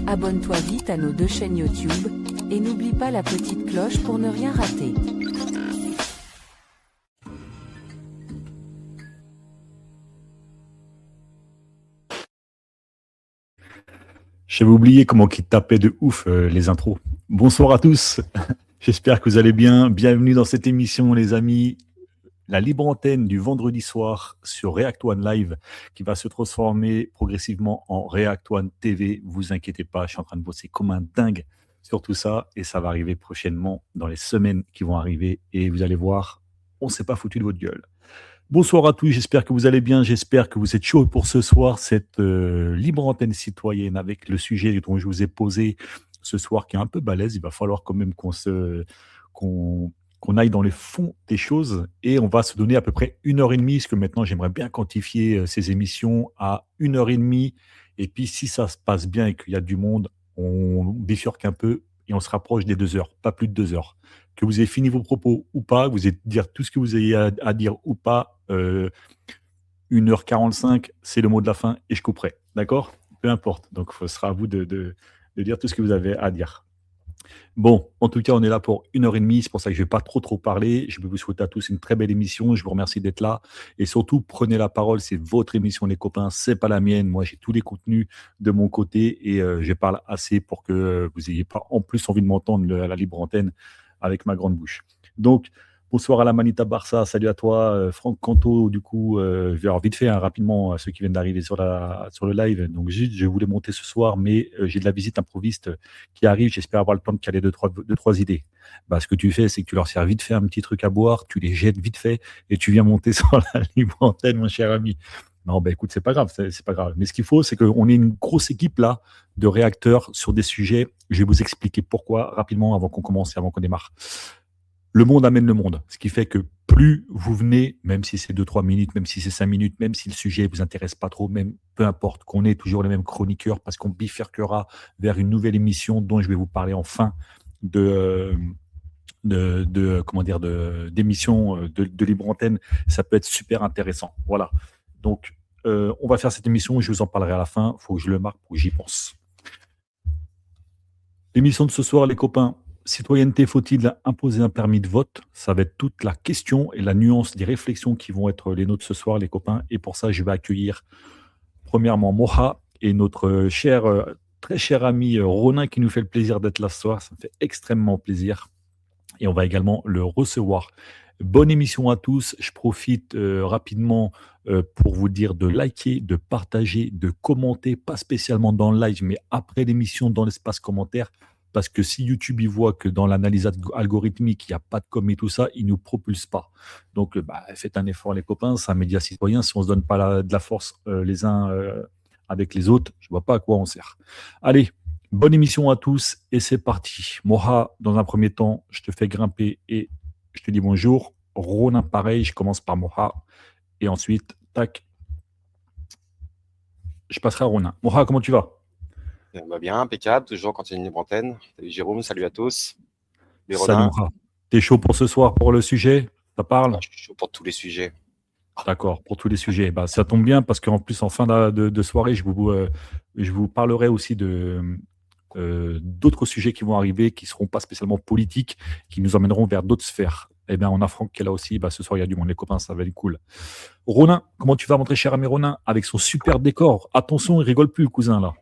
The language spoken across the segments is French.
Abonne-toi vite à nos 2 chaînes YouTube et n'oublie pas la petite cloche pour ne rien rater. J'avais oublié comment qu'ils tapaient de ouf les intros. Bonsoir à tous, j'espère que vous allez bien. Bienvenue dans cette émission les amis, la libre antenne du vendredi soir sur React One Live qui va se transformer progressivement en React One TV. Vous inquiétez pas, je suis en train de bosser comme un dingue sur tout ça et ça va arriver prochainement dans les semaines qui vont arriver et vous allez voir, on ne s'est pas foutu de votre gueule. Bonsoir à tous, j'espère que vous allez bien, j'espère que vous êtes chaud pour ce soir, cette libre antenne citoyenne avec le sujet dont je vous ai posé ce soir qui est un peu balèze. Il va falloir quand même qu'on aille dans les fonds des choses et on va se donner à peu près 1 heure et demie, parce que maintenant j'aimerais bien quantifier ces émissions à 1 heure et demie. Et puis si ça se passe bien et qu'il y a du monde, on bifurque un peu et on se rapproche des 2 heures, pas plus de 2 heures. Que vous ayez fini vos propos ou pas, que vous ayez dire tout ce que vous ayez à dire ou pas, 1h45, c'est le mot de la fin et je couperai. D'accord? Peu importe. Donc, ce sera à vous de dire tout ce que vous avez à dire. Bon, en tout cas, on est là pour 1 heure et demie. C'est pour ça que je ne vais pas trop parler. Je vais vous souhaiter à tous une très belle émission. Je vous remercie d'être là. Et surtout, prenez la parole. C'est votre émission, les copains. C'est pas la mienne. Moi, j'ai tous les contenus de mon côté et je parle assez pour que vous n'ayez pas en plus envie de m'entendre à la libre antenne avec ma grande bouche. Donc, bonsoir à la Manita Barça, salut à toi, Franck Canto, du coup, je vais avoir vite fait rapidement à ceux qui viennent d'arriver sur le live. Donc, juste, je voulais monter ce soir, mais j'ai de la visite improviste qui arrive. J'espère avoir le temps de caler deux, trois idées. Bah, ce que tu fais, c'est que tu leur sers vite fait un petit truc à boire, tu les jettes vite fait et tu viens monter sur la libre antenne, mon cher ami. Non, bah écoute, c'est pas grave, c'est pas grave. Mais ce qu'il faut, c'est qu'on ait une grosse équipe là de réacteurs sur des sujets. Je vais vous expliquer pourquoi rapidement avant qu'on commence et avant qu'on démarre. Le monde amène le monde. Ce qui fait que plus vous venez, même si c'est 2-3 minutes, même si c'est 5 minutes, même si le sujet ne vous intéresse pas trop, même peu importe, qu'on ait toujours les mêmes chroniqueurs, parce qu'on bifurquera vers une nouvelle émission dont je vais vous parler en fin d'émission de libre antenne, ça peut être super intéressant. Voilà. Donc, on va faire cette émission, je vous en parlerai à la fin. Il faut que je le marque pour que j'y pense. L'émission de ce soir, les copains, citoyenneté, faut-il imposer un permis de vote? Ça va être toute la question et la nuance des réflexions qui vont être les nôtres ce soir, les copains. Et pour ça, je vais accueillir premièrement Moha et notre très cher ami Ronin qui nous fait le plaisir d'être là ce soir. Ça me fait extrêmement plaisir. Et on va également le recevoir. Bonne émission à tous. Je profite rapidement pour vous dire de liker, de partager, de commenter, pas spécialement dans le live, mais après l'émission dans l'espace commentaire. Parce que si YouTube il voit que dans l'analyse algorithmique, il n'y a pas de com et tout ça, il ne nous propulse pas. Donc, faites un effort, les copains. C'est un média citoyen. Si on ne se donne pas de la force les uns avec les autres, je ne vois pas à quoi on sert. Allez, bonne émission à tous et c'est parti. Moha, dans un premier temps, je te fais grimper et je te dis bonjour. Ronin, pareil, je commence par Moha et ensuite, tac, je passerai à Ronin. Moha, comment tu vas? Bien, impeccable, toujours quand il y a une libre antenne. Salut Jérôme, salut à tous. Salut Moha. T'es chaud pour ce soir, pour le sujet? Ça parle? Je suis chaud pour tous les sujets. D'accord, pour tous les sujets. Ça tombe bien parce qu'en plus, en fin de soirée, je vous parlerai aussi d'autres sujets qui vont arriver, qui ne seront pas spécialement politiques, qui nous emmèneront vers d'autres sphères. Eh bien, on a Franck qui est là aussi. Ce soir, il y a du monde, les copains, ça va être cool. Ronin, comment tu vas, mon très cher ami Ronin, avec son super décor? Attention, il rigole plus, le cousin, là.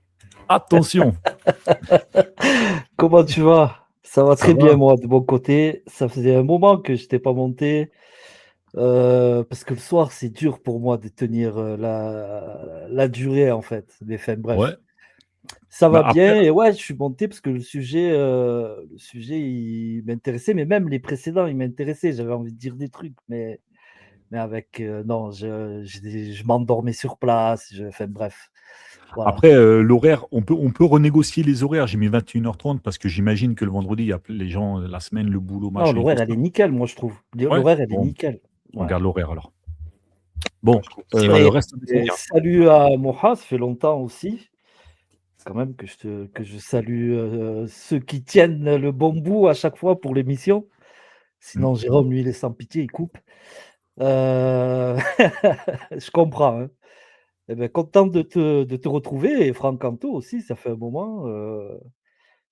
Attention. Comment tu vas? Ça va très bien, moi, de mon côté. Ça faisait un moment que je n'étais pas monté. Parce que le soir, c'est dur pour moi de tenir la durée, en fait. Mais enfin, bref. Ouais. Ça va bien. Et ouais, je suis monté parce que le sujet il m'intéressait. Mais même les précédents, ils m'intéressaient. J'avais envie de dire des trucs. Mais avec... non, je m'endormais sur place. Enfin, bref. Voilà. Après, l'horaire, on peut renégocier les horaires. J'ai mis 21h30 parce que j'imagine que le vendredi, il y a les gens, la semaine, le boulot, machin. Non, l'horaire, elle est nickel, moi, je trouve. L'horaire, elle est nickel. On garde l'horaire, alors. Bon, le reste... Salut à Moha, ça fait longtemps aussi. Quand même que je salue ceux qui tiennent le bon bout à chaque fois pour l'émission. Sinon, Jérôme, lui, il est sans pitié, il coupe. Euh, je comprends, hein. Eh ben, content de te retrouver et Franck Canto aussi, ça fait un moment.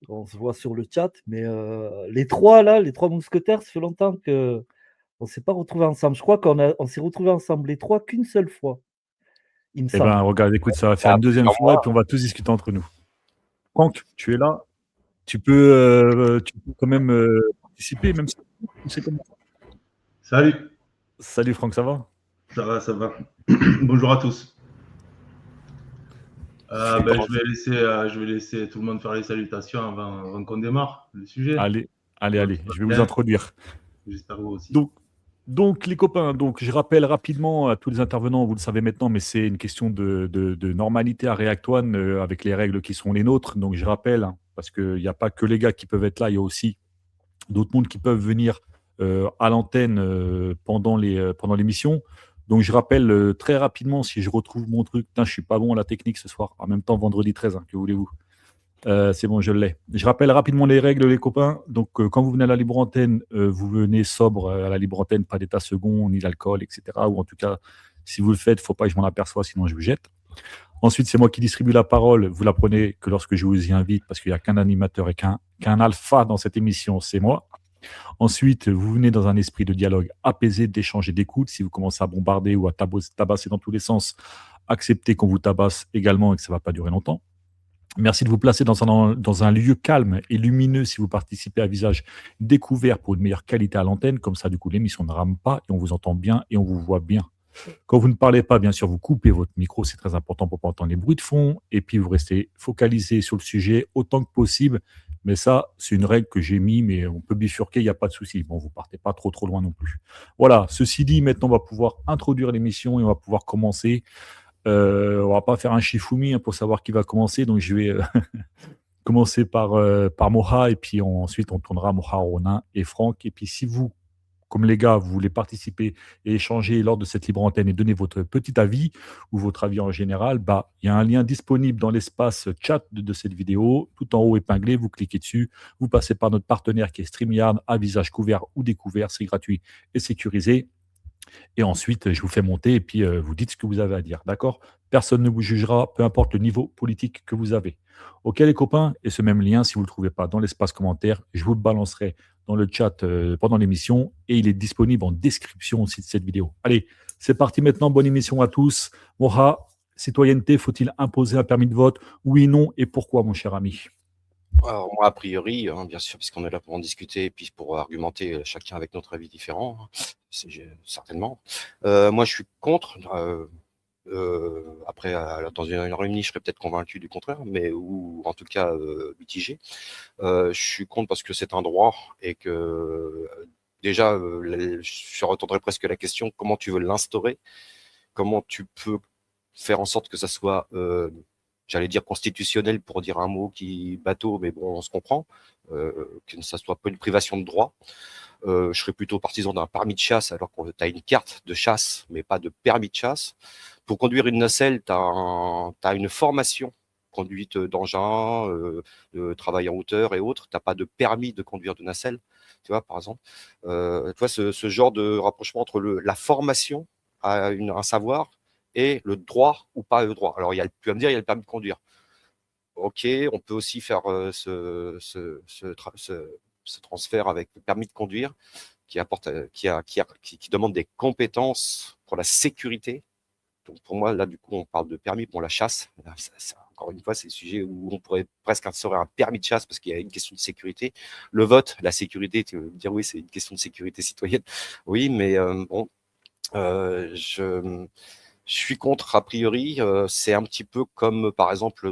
On se voit sur le chat, mais les trois là, les trois mousquetaires, ça fait longtemps que on s'est pas retrouvés ensemble. Je crois on s'est retrouvés ensemble les trois qu'une seule fois, il me Eh ben, semble. regarde, écoute, ça va Il y faire a une deuxième plusieurs fois et mois. puis on va tous discuter entre nous. Franck, tu es là? Tu peux quand même participer, même si c'est comment. Salut, Salut Franck, ça va? ça va, ça va. Bonjour à tous. Et comment Je vais laisser tout le monde faire les salutations avant qu'on démarre le sujet. Allez, allez, Tout allez, va je vais vous bien. introduire. J'espère vous aussi. Donc, les copains, donc, je rappelle rapidement à tous les intervenants, vous le savez maintenant, mais c'est une question de normalité à React One avec les règles qui sont les nôtres. Donc, je rappelle, hein, parce qu'il n'y a pas que les gars qui peuvent être là, il y a aussi d'autres mondes qui peuvent venir à l'antenne pendant l'émission. Donc, je rappelle très rapidement, si je retrouve mon truc, putain, je suis pas bon à la technique ce soir. En même temps, vendredi 13, hein, que voulez-vous? C'est bon, je l'ai. Je rappelle rapidement les règles, les copains. Donc, quand vous venez à la libre antenne, vous venez sobre à la libre antenne, pas d'état second, ni d'alcool, etc. Ou en tout cas, si vous le faites, il ne faut pas que je m'en aperçoive, sinon je vous jette. Ensuite, c'est moi qui distribue la parole. Vous la prenez que lorsque je vous y invite, parce qu'il n'y a qu'un animateur et qu'un alpha dans cette émission, c'est moi. Ensuite, vous venez dans un esprit de dialogue apaisé, d'échange et d'écoute. Si vous commencez à bombarder ou à tabasser dans tous les sens, acceptez qu'on vous tabasse également et que ça ne va pas durer longtemps. Merci de vous placer dans un lieu calme et lumineux si vous participez à visage découvert pour une meilleure qualité à l'antenne. Comme ça, du coup, l'émission ne rame pas et on vous entend bien et on vous voit bien. Quand vous ne parlez pas, bien sûr, vous coupez votre micro, c'est très important pour ne pas entendre les bruits de fond. Et puis, vous restez focalisé sur le sujet autant que possible. Mais ça, c'est une règle que j'ai mis, mais on peut bifurquer, il n'y a pas de souci. Bon, vous partez pas trop loin non plus. Voilà, ceci dit, maintenant, on va pouvoir introduire l'émission et on va pouvoir commencer. On va pas faire un Shifumi hein, pour savoir qui va commencer, donc je vais commencer par Moha et puis ensuite on tournera Moha, Ronin et Franck. Et puis si vous, comme les gars, vous voulez participer et échanger lors de cette libre antenne et donner votre petit avis ou votre avis en général, bah il y a un lien disponible dans l'espace chat de cette vidéo, tout en haut épinglé. Vous cliquez dessus, vous passez par notre partenaire qui est StreamYard à visage couvert ou découvert, c'est gratuit et sécurisé. Et ensuite, je vous fais monter et puis vous dites ce que vous avez à dire. D'accord? Personne ne vous jugera, peu importe le niveau politique que vous avez. OK, les copains? Et ce même lien, si vous ne le trouvez pas dans l'espace commentaire, je vous le balancerai dans le chat pendant l'émission et il est disponible en description aussi de cette vidéo. Allez, c'est parti maintenant. Bonne émission à tous. Moha, citoyenneté, faut-il imposer un permis de vote? Oui, non et pourquoi, mon cher ami? Alors, moi, a priori, hein, bien sûr, puisqu'on est là pour en discuter et puis pour argumenter chacun avec notre avis différent, hein, certainement. Moi, je suis contre. Après, dans une heure et demie, je serais peut-être convaincu du contraire, mais ou en tout cas mitigé. Je suis contre parce que c'est un droit et que déjà, je retournerais presque à la question comment tu veux l'instaurer, comment tu peux faire en sorte que ça soit, j'allais dire constitutionnel pour dire un mot qui bateau, mais bon, on se comprend, que ça soit pas une privation de droit. Je serais plutôt partisan d'un permis de chasse, alors que tu as une carte de chasse, mais pas de permis de chasse. Pour conduire une nacelle, tu as une formation, conduite d'engin, de travail en hauteur et autres. Tu n'as pas de permis de conduire de nacelle, tu vois, par exemple. Tu vois, ce genre de rapprochement entre la formation à un savoir et le droit ou pas le droit. Alors, tu vas me dire, il y a le permis de conduire. Ok, on peut aussi faire ce transfert avec le permis de conduire qui demande des compétences pour la sécurité. Donc pour moi, là, du coup, on parle de permis pour la chasse. Là, encore une fois, c'est le sujet où on pourrait presque instaurer un permis de chasse parce qu'il y a une question de sécurité. Le vote, la sécurité, tu veux me dire oui, c'est une question de sécurité citoyenne. Oui, mais bon, je suis contre a priori. C'est un petit peu comme, par exemple,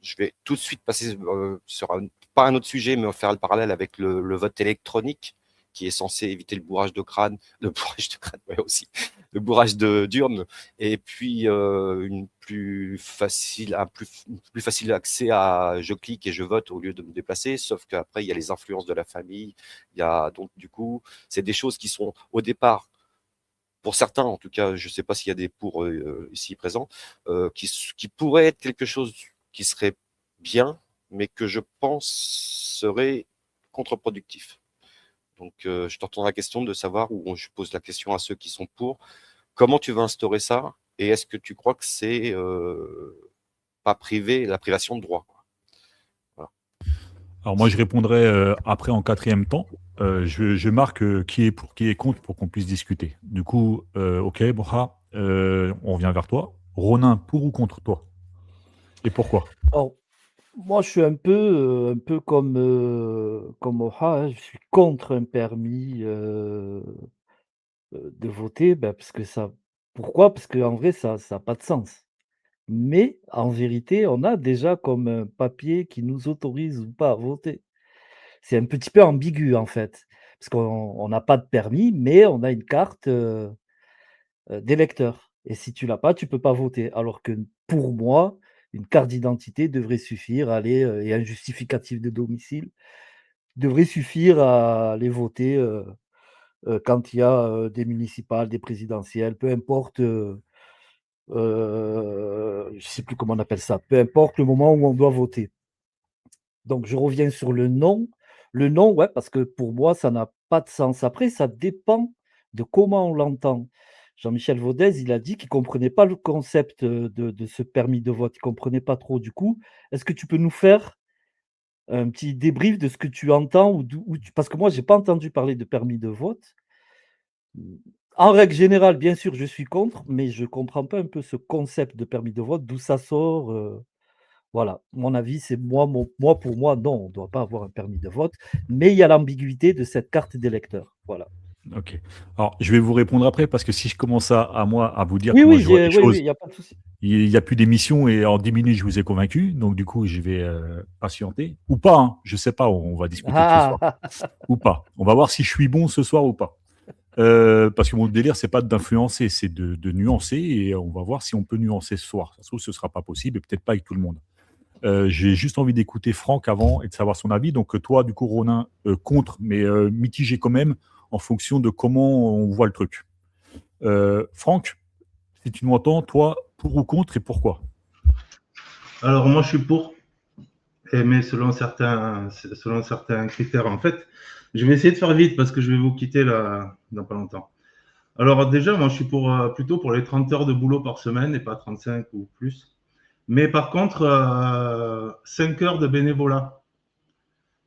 je vais tout de suite passer sur pas un autre sujet, mais faire le parallèle avec le vote électronique qui est censé éviter le bourrage de crâne, ouais, aussi, le bourrage d'urne, et puis un plus facile accès à je clique et je vote au lieu de me déplacer, sauf qu'après il y a les influences de la famille, il y a donc du coup, c'est des choses qui sont au départ, pour certains en tout cas, je ne sais pas s'il y a des pour ici présents, qui pourrait être quelque chose qui serait bien, mais que je pense serait contre-productif. Donc, je t'entends la question de savoir, ou je pose la question à ceux qui sont pour, comment tu vas instaurer ça et est-ce que tu crois que c'est pas la privation de droit, quoi. Voilà. Alors moi, je répondrai après en quatrième temps. Je marque qui est pour, qui est contre pour qu'on puisse discuter. Du coup, ok, Borja, on revient vers toi. Ronin, pour ou contre toi? Et pourquoi? Alors, moi, je suis un peu comme Oha, hein, je suis contre un permis de voter, ben, parce que ça. Pourquoi? Parce qu'en vrai, ça n'a pas de sens. Mais en vérité, on a déjà comme un papier qui nous autorise ou pas à voter. C'est un petit peu ambigu en fait, parce qu'on n'a pas de permis, mais on a une carte d'électeur. Et si tu l'as pas, tu peux pas voter. Alors que pour moi, une carte d'identité devrait suffire, aller, et un justificatif de domicile devrait suffire à aller voter quand il y a des municipales, des présidentielles, peu importe. Je sais plus comment on appelle ça, peu importe le moment où on doit voter. Donc je reviens sur le non. Le non, ouais, parce que pour moi, ça n'a pas de sens. Après, ça dépend de comment on l'entend. Jean-Michel Vaudez, il a dit qu'il ne comprenait pas le concept de ce permis de vote. Il ne comprenait pas trop. Du coup, est-ce que tu peux nous faire un petit débrief de ce que tu entends parce que moi, je n'ai pas entendu parler de permis de vote. En règle générale, bien sûr, je suis contre, mais je ne comprends pas un peu ce concept de permis de vote, d'où ça sort. Voilà, mon avis, c'est pour moi, non, on ne doit pas avoir un permis de vote, mais il y a l'ambiguïté de cette carte d'électeur. Voilà. Ok. Alors, je vais vous répondre après parce que si je commence à moi à vous dire Oui, comment oui, je vois les oui, choses, il n'y a pas de souci. il n'y a plus d'émission et en 10 minutes, je vous ai convaincu. Donc, du coup, je vais patienter. Ou pas, hein. Je ne sais pas, on va discuter ce soir. Ah, Ou pas. On va voir si je suis bon ce soir ou pas. Parce que mon délire, c'est pas d'influencer, c'est de nuancer et on va voir si on peut nuancer ce soir. Ça se trouve, ce ne sera pas possible et peut-être pas avec tout le monde. J'ai juste envie d'écouter Franck avant et de savoir son avis. Donc, toi, du coup, Ronin, contre, mais mitigé quand même en fonction de comment on voit le truc. Franck, si tu m'entends, toi, pour ou contre et pourquoi? Alors, moi, je suis pour, mais selon certains critères. En fait, je vais essayer de faire vite parce que je vais vous quitter là dans pas longtemps. Alors, déjà, moi, je suis plutôt pour les 30 heures de boulot par semaine et pas 35 ou plus. Mais par contre, 5 heures de bénévolat.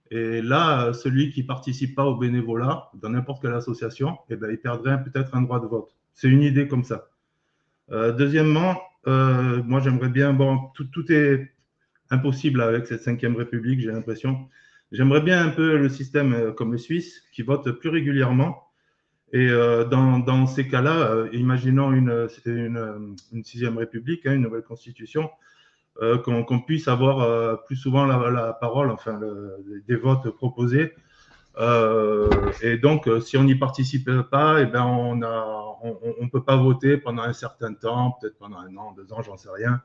Et là, celui qui ne participe pas au bénévolat dans n'importe quelle association, eh ben, il perdrait peut-être un droit de vote. C'est une idée comme ça. Deuxièmement, moi j'aimerais bien, bon, tout est impossible avec cette 5e République, j'ai l'impression. J'aimerais bien un peu le système comme le Suisse, qui vote plus régulièrement. Et dans ces cas-là, imaginons une 6e République, hein, une nouvelle constitution, qu'on puisse avoir plus souvent la parole, enfin des votes proposés. Et donc, si on n'y participe pas, eh ben on ne peut pas voter pendant un certain temps, peut-être pendant 1 an, 2 ans, j'en sais rien,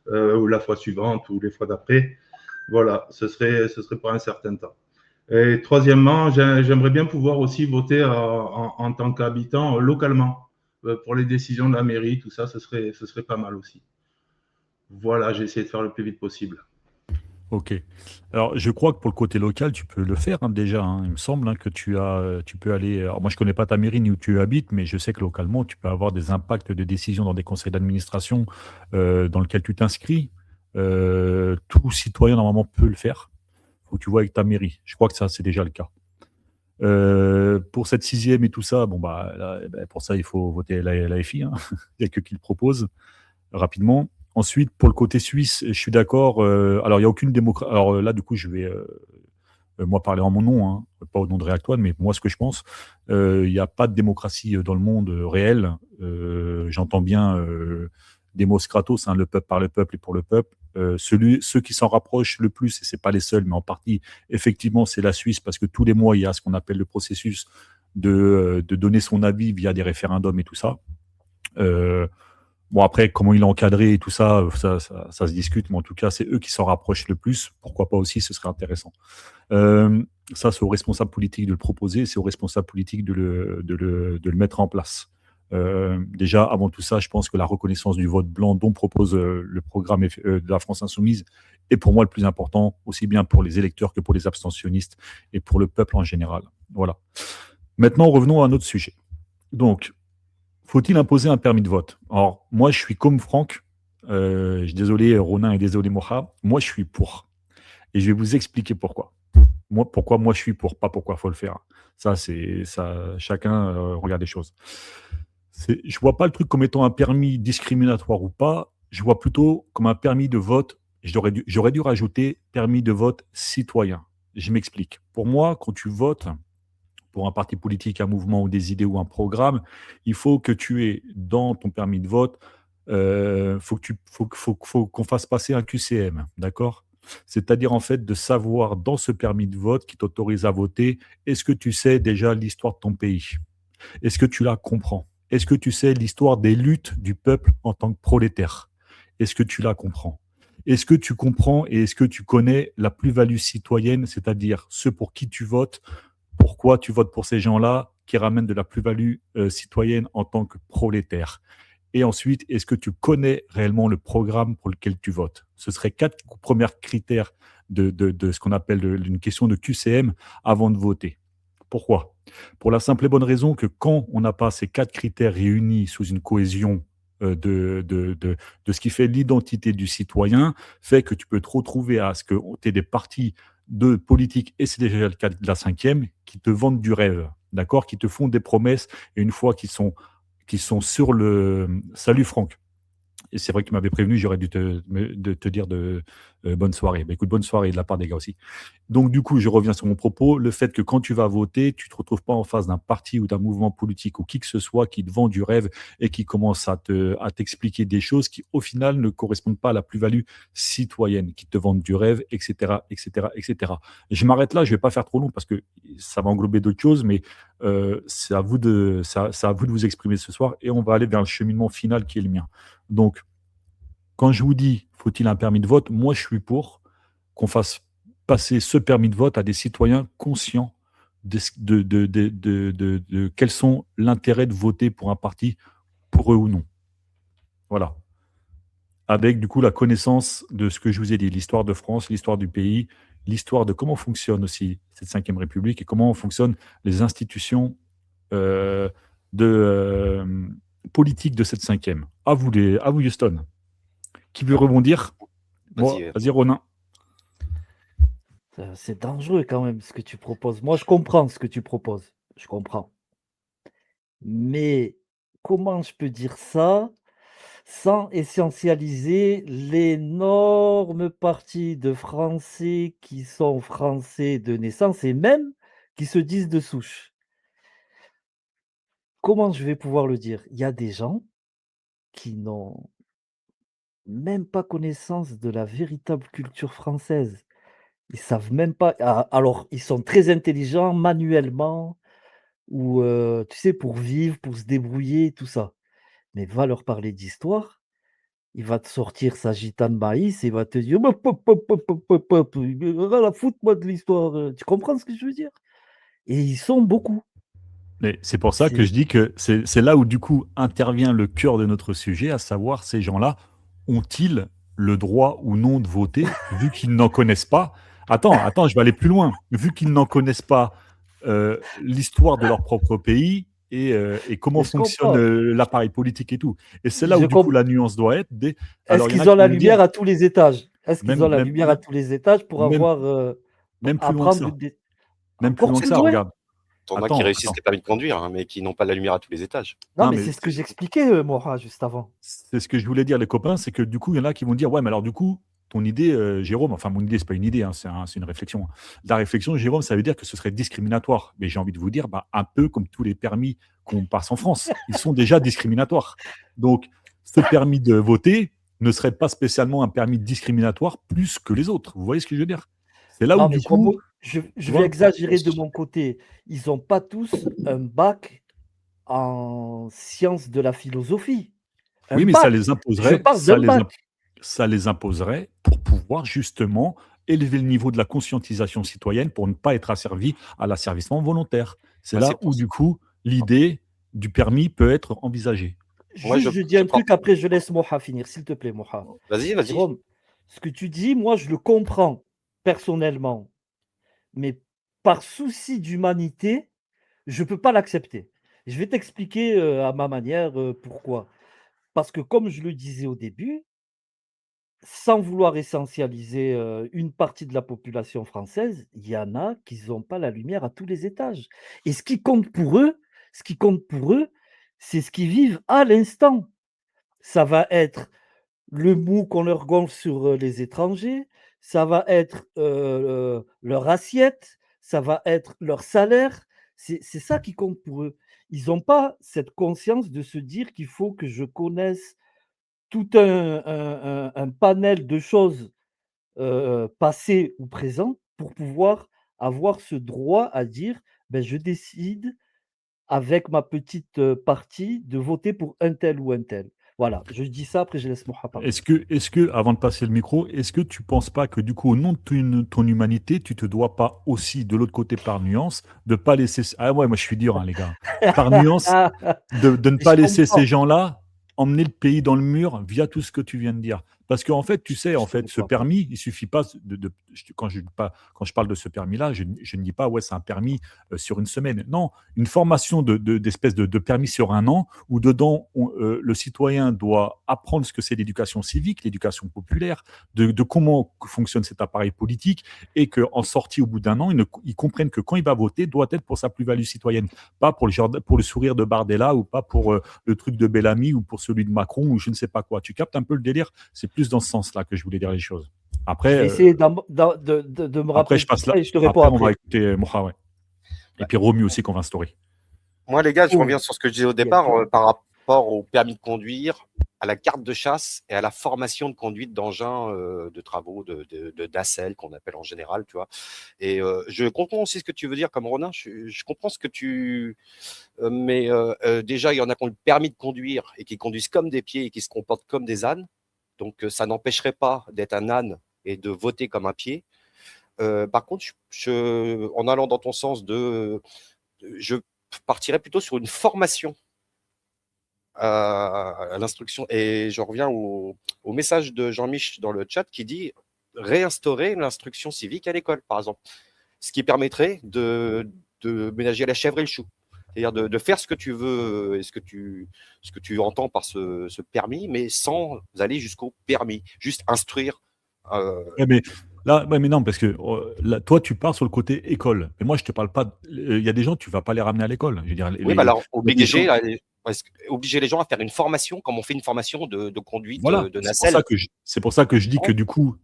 ou la fois suivante, ou les fois d'après. Voilà, ce serait pour un certain temps. Et troisièmement, j'aimerais bien pouvoir aussi voter en tant qu'habitant localement pour les décisions de la mairie, tout ça, ce serait pas mal aussi. Voilà, j'ai essayé de faire le plus vite possible. Ok. Alors, je crois que pour le côté local, tu peux le faire déjà, hein. Il me semble que tu peux aller. Alors, moi, je connais pas ta mairie ni où tu habites, mais je sais que localement, tu peux avoir des impacts de décision dans des conseils d'administration dans lesquels tu t'inscris. Tout citoyen, normalement, peut le faire. Faut que tu vois avec ta mairie. Je crois que ça, c'est déjà le cas. Pour cette 6e et tout ça, bon, bah, là, pour ça, il faut voter la FI, hein. Il n'y a que qui le propose rapidement. Ensuite, pour le côté suisse, je suis d'accord. Alors, il n'y a aucune démocratie. Alors là, du coup, je vais moi parler en mon nom, hein, pas au nom de Réactoine, mais moi, ce que je pense, il n'y a pas de démocratie dans le monde réel. J'entends bien Demos Kratos, hein, le peuple par le peuple et pour le peuple. Ceux qui s'en rapprochent le plus, et ce n'est pas les seuls, mais en partie, effectivement, c'est la Suisse, parce que tous les mois, il y a ce qu'on appelle le processus de donner son avis via des référendums et tout ça. Bon, après, comment il est encadré et tout ça, ça se discute, mais en tout cas, c'est eux qui s'en rapprochent le plus. Pourquoi pas aussi, ce serait intéressant. Ça, c'est aux responsables politiques de le proposer, c'est aux responsables politiques de le mettre en place. Déjà, avant tout ça, je pense que la reconnaissance du vote blanc dont propose le programme de la France Insoumise est pour moi le plus important, aussi bien pour les électeurs que pour les abstentionnistes et pour le peuple en général. Voilà. Maintenant, revenons à notre sujet. Donc, faut-il imposer un permis de vote? Alors, moi, je suis comme Franck. Je suis désolé, Ronin, et désolé, Moha. Moi, je suis pour. Et je vais vous expliquer pourquoi. Pourquoi moi je suis pour, pas pourquoi il faut le faire. Ça, c'est ça, chacun regarde les choses. Je vois pas le truc comme étant un permis discriminatoire ou pas. Je vois plutôt comme un permis de vote. J'aurais dû rajouter permis de vote citoyen. Je m'explique. Pour moi, quand tu votes pour un parti politique, un mouvement ou des idées ou un programme, il faut que tu aies dans ton permis de vote, faut qu'on fasse passer un QCM, d'accord? C'est-à-dire en fait de savoir dans ce permis de vote qui t'autorise à voter, est-ce que tu sais déjà l'histoire de ton pays? Est-ce que tu la comprends? Est-ce que tu sais l'histoire des luttes du peuple en tant que prolétaire? Est-ce que tu la comprends? Est-ce que tu comprends et est-ce que tu connais la plus-value citoyenne, c'est-à-dire ceux pour qui tu votes, pourquoi tu votes pour ces gens-là qui ramènent de la plus-value citoyenne en tant que prolétaire? Et ensuite, est-ce que tu connais réellement le programme pour lequel tu votes? Ce seraient 4 premiers critères de ce qu'on appelle une question de QCM avant de voter. Pourquoi? Pour la simple et bonne raison que quand on n'a pas ces 4 critères réunis sous une cohésion de ce qui fait l'identité du citoyen, fait que tu peux te retrouver à ce que tu aies des partis de politique, et c'est déjà le cas de la cinquième, qui te vendent du rêve, d'accord? Qui te font des promesses, et une fois qu'ils sont sur le... Salut Franck. Et c'est vrai que tu m'avais prévenu, j'aurais dû te dire bonne soirée. Bah, écoute, bonne soirée de la part des gars aussi. Donc, du coup, je reviens sur mon propos. Le fait que quand tu vas voter, tu ne te retrouves pas en face d'un parti ou d'un mouvement politique ou qui que ce soit qui te vend du rêve et qui commence à t'expliquer des choses qui, au final, ne correspondent pas à la plus-value citoyenne, qui te vendent du rêve, etc., etc., etc. Et je m'arrête là, je ne vais pas faire trop long parce que ça va englober d'autres choses, mais c'est à vous de vous exprimer ce soir et on va aller vers le cheminement final qui est le mien. Donc, quand je vous dis, faut-il un permis de vote, moi, je suis pour qu'on fasse passer ce permis de vote à des citoyens conscients de quels sont l'intérêt de voter pour un parti, pour eux ou non. Voilà. Avec, du coup, la connaissance de ce que je vous ai dit, l'histoire de France, l'histoire du pays, l'histoire de comment fonctionne aussi cette Ve République et comment fonctionnent les institutions euh, de, politique de cette cinquième. À vous, Houston. Qui veut rebondir? Moi, Vas-y. vas-y, Ronin. C'est dangereux quand même ce que tu proposes. Moi, je comprends ce que tu proposes. Je comprends. Mais comment je peux dire ça sans essentialiser l'énorme partie de Français qui sont Français de naissance et même qui se disent de souche? Comment je vais pouvoir le dire? Il y a des gens qui n'ont même pas connaissance de la véritable culture française. Ils savent même pas. Alors, ils sont très intelligents manuellement ou, tu sais, pour vivre, pour se débrouiller, tout ça. Mais va leur parler d'histoire, il va te sortir sa gitane maïs et il va te dire: «Hop, hop, hop, hop, hop, hop, hop, rien à foutre moi de l'histoire», tu comprends ce que je veux dire? Et ils sont beaucoup. Mais c'est pour ça que C'est je dis que c'est là où, du coup, intervient le cœur de notre sujet, à savoir, ces gens-là, ont-ils le droit ou non de voter, vu qu'ils n'en connaissent pas? Attends, je vais aller plus loin. Vu qu'ils n'en connaissent pas l'histoire de leur propre pays et comment mais je fonctionne comprends, l'appareil politique et tout. Et c'est là je où, du coup, com la nuance doit être. est-ce Alors, il y en a qu'ils ont qui la vont me dire, lumière à tous les étages? Est-ce qu'ils même, ont la même, lumière à tous les étages pour même, avoir, même plus loin que apprendre ça. des Même plus encore loin que plus ça, loin? regarde. T'en as qui Attends, réussissent attends. les permis de conduire, hein, mais qui n'ont pas la lumière à tous les étages. Non, Non, mais mais c'est ce que j'expliquais, Mourad, juste avant. c'est ce que je voulais dire, les copains, c'est que du coup, il y en a qui vont dire, ouais, mais alors du coup, ton idée, Jérôme, enfin mon idée, c'est pas une idée, hein, c'est une réflexion. La réflexion, Jérôme, ça veut dire que ce serait discriminatoire. Mais j'ai envie de vous dire, bah, un peu comme tous les permis qu'on passe en France, ils sont déjà discriminatoires. Donc, ce permis de voter ne serait pas spécialement un permis discriminatoire plus que les autres. Vous voyez ce que je veux dire? C'est là où Non, mais du coup, tu je vais vois, exagérer de mon côté. Ils ont pas tous un bac en sciences de la philosophie. Un oui, mais ça bac! les Je imposerait, parle d'un bac. ça les imposerait pour pouvoir justement élever le niveau de la conscientisation citoyenne pour ne pas être asservi à l'asservissement volontaire. C'est Moi, là c'est pour où, ça. du coup, l'idée du permis peut être envisagée. Moi, Juste, je dis je un porte. truc, après je laisse Moha finir, s'il te plaît, Moha. Vas-y. Jérôme, ce que tu dis, moi, je le comprends personnellement, mais par souci d'humanité, je ne peux pas l'accepter. Je vais t'expliquer à ma manière pourquoi. Parce que comme je le disais au début, sans vouloir essentialiser une partie de la population française, il y en a qui n'ont pas la lumière à tous les étages. Et ce qui compte pour eux, c'est ce qu'ils vivent à l'instant. Ça va être le mou qu'on leur gonfle sur les étrangers, ça va être leur assiette, ça va être leur salaire. C'est ça qui compte pour eux. Ils n'ont pas cette conscience de se dire qu'il faut que je connaisse tout un panel de choses passées ou présentes pour pouvoir avoir ce droit à dire ben, je décide avec ma petite partie de voter pour un tel ou un tel. Voilà, je dis ça, après je laisse Moha parler. Avant de passer le micro, est-ce que tu penses pas que du coup, au nom de ton humanité, tu te dois pas aussi, de l'autre côté, par nuance, de pas laisser... Ah ouais, moi je suis dur, hein, les gars. Par nuance, de ne pas Je laisser comprends, ces gens-là emmener le pays dans le mur via tout ce que tu viens de dire. Parce qu'en fait, tu sais, en je fait, ce comprends. permis, il suffit pas quand je parle de ce permis-là, je ne dis pas, ouais, c'est un permis sur une semaine. Non, une formation d'espèce de permis sur un an, où dedans, le citoyen doit apprendre ce que c'est l'éducation civique, l'éducation populaire, de comment fonctionne cet appareil politique, et qu'en sortie au bout d'un an, il comprenne que quand il va voter, doit être pour sa plus-value citoyenne, pas pour pour le sourire de Bardella, ou pas pour le truc de Bellamy, ou pour celui de Macron, ou je ne sais pas quoi. Tu captes un peu le délire? C'est plus dans ce sens-là que je voulais dire les choses. Je vais Après, essayer de me après rappeler je de tout passe là. ça et je te réponds Après, on va après. écouter Moha, ouais. Et Bah, puis Romu aussi, qu'on va story. moi, les gars, je Oh, reviens sur ce que je disais au il y a le départ cœur. par rapport au permis de conduire, à la carte de chasse et à la formation de conduite d'engins de travaux, de nacelles qu'on appelle en général, tu vois. Et je comprends aussi ce que tu veux dire comme Ronin. Je comprends ce que tu. Mais déjà, il y en a qui ont le permis de conduire et qui conduisent comme des pieds et qui se comportent comme des ânes. Donc, ça n'empêcherait pas d'être un âne et de voter comme un pied. Par contre, en allant dans ton sens je partirais plutôt sur une formation à l'instruction. Et je reviens au message de Jean-Mich dans le chat qui dit réinstaurer l'instruction civique à l'école, par exemple. Ce qui permettrait de ménager la chèvre et le chou. C'est-à-dire de faire ce que tu veux et ce que tu entends par ce permis, mais sans aller jusqu'au permis. Juste instruire. Ouais, mais là, ouais, mais non, parce que là, toi, tu pars sur le côté école. Mais moi, je te parle pas. Il y a des gens, tu vas pas les ramener à l'école. Je veux dire, Oui, bah alors il y a des gens. obliger les gens à faire une formation, comme on fait une formation de conduite Voilà, de c'est pour nacelle. ça que je dis que du coup,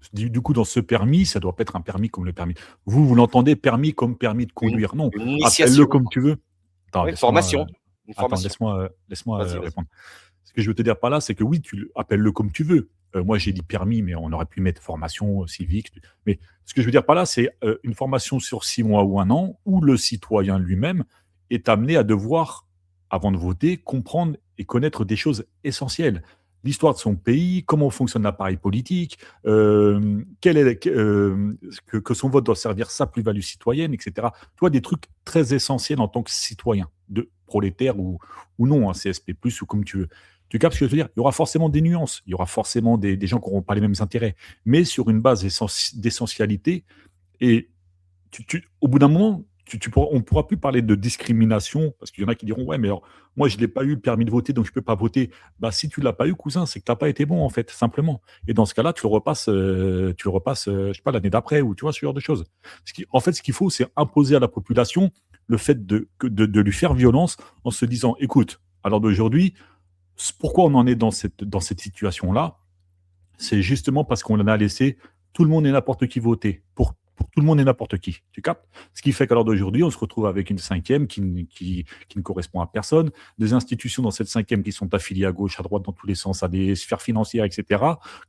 dans ce permis, ça doit pas être un permis comme le permis. Vous l'entendez permis comme permis de Une, conduire. Non, une appelle-le initiation. comme tu veux. Attends, Oui, formation. Une attends, formation. laisse-moi Vas-y. répondre. Ce que je veux te dire par là, c'est que oui, appelle-le comme tu veux. Moi, j'ai dit permis, mais on aurait pu mettre formation civique. Mais ce que je veux dire par là, c'est une formation sur 6 mois ou un an, où le citoyen lui-même est amené à devoir, avant de voter, comprendre et connaître des choses essentielles. L'histoire de son pays, comment fonctionne l'appareil politique, que son vote doit servir sa plus-value citoyenne, etc. Tu vois, des trucs très essentiels en tant que citoyen, de prolétaire ou non, un CSP+, ou comme tu veux. Tu captes ce que je veux dire? Il y aura forcément des nuances, il y aura forcément des gens qui n'auront pas les mêmes intérêts, mais sur une base d'essentialité. Et au bout d'un moment, on ne pourra plus parler de discrimination, parce qu'il y en a qui diront, ouais, mais alors, moi, je n'ai pas eu le permis de voter, donc je ne peux pas voter. Bah, si tu ne l'as pas eu, cousin, c'est que tu n'as pas été bon, en fait, simplement. Et dans ce cas-là, tu le repasses, je sais pas, l'année d'après, ou tu vois, ce genre de choses. En fait, ce qu'il faut, c'est imposer à la population le fait de lui faire violence en se disant, écoute, alors d'aujourd'hui, pourquoi on en est dans cette situation-là? C'est justement parce qu'on en a laissé tout le monde et n'importe qui voter pour tout le monde et n'importe qui. Tu captes? Ce qui fait qu'à l'heure d'aujourd'hui, on se retrouve avec une cinquième qui ne correspond à personne, des institutions dans cette cinquième qui sont affiliées à gauche, à droite, dans tous les sens, à des sphères financières, etc.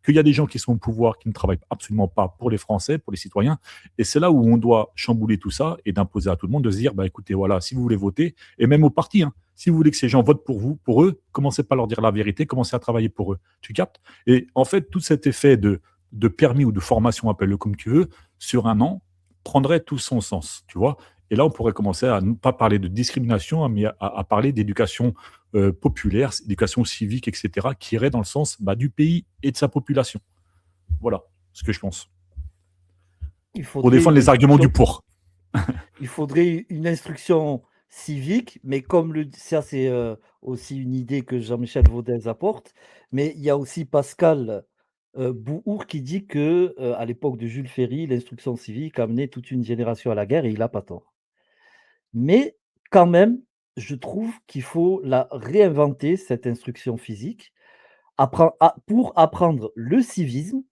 Qu'il y a des gens qui sont au pouvoir qui ne travaillent absolument pas pour les Français, pour les citoyens. Et c'est là où on doit chambouler tout ça et d'imposer à tout le monde de se dire, bah, écoutez, voilà, si vous voulez voter, et même aux partis, hein, si vous voulez que ces gens votent pour eux, commencez pas à leur dire la vérité, commencez à travailler pour eux. Tu captes? Et en fait, tout cet effet de permis ou de formation, appelle-le comme tu veux, sur un an, prendrait tout son sens, tu vois. Et là, on pourrait commencer à ne pas parler de discrimination, mais à parler d'éducation populaire, éducation civique, etc., qui irait dans le sens du pays et de sa population. Voilà ce que je pense. Il Pour faudrait défendre une les arguments du instruction, pour. il faudrait une instruction civique, mais ça c'est aussi une idée que Jean-Michel Vaudez apporte, mais il y a aussi Pascal Bouhours qui dit que à l'époque de Jules Ferry, l'instruction civique a amené toute une génération à la guerre et il n'a pas tort. Mais quand même, je trouve qu'il faut la réinventer, cette instruction physique, pour apprendre le civisme,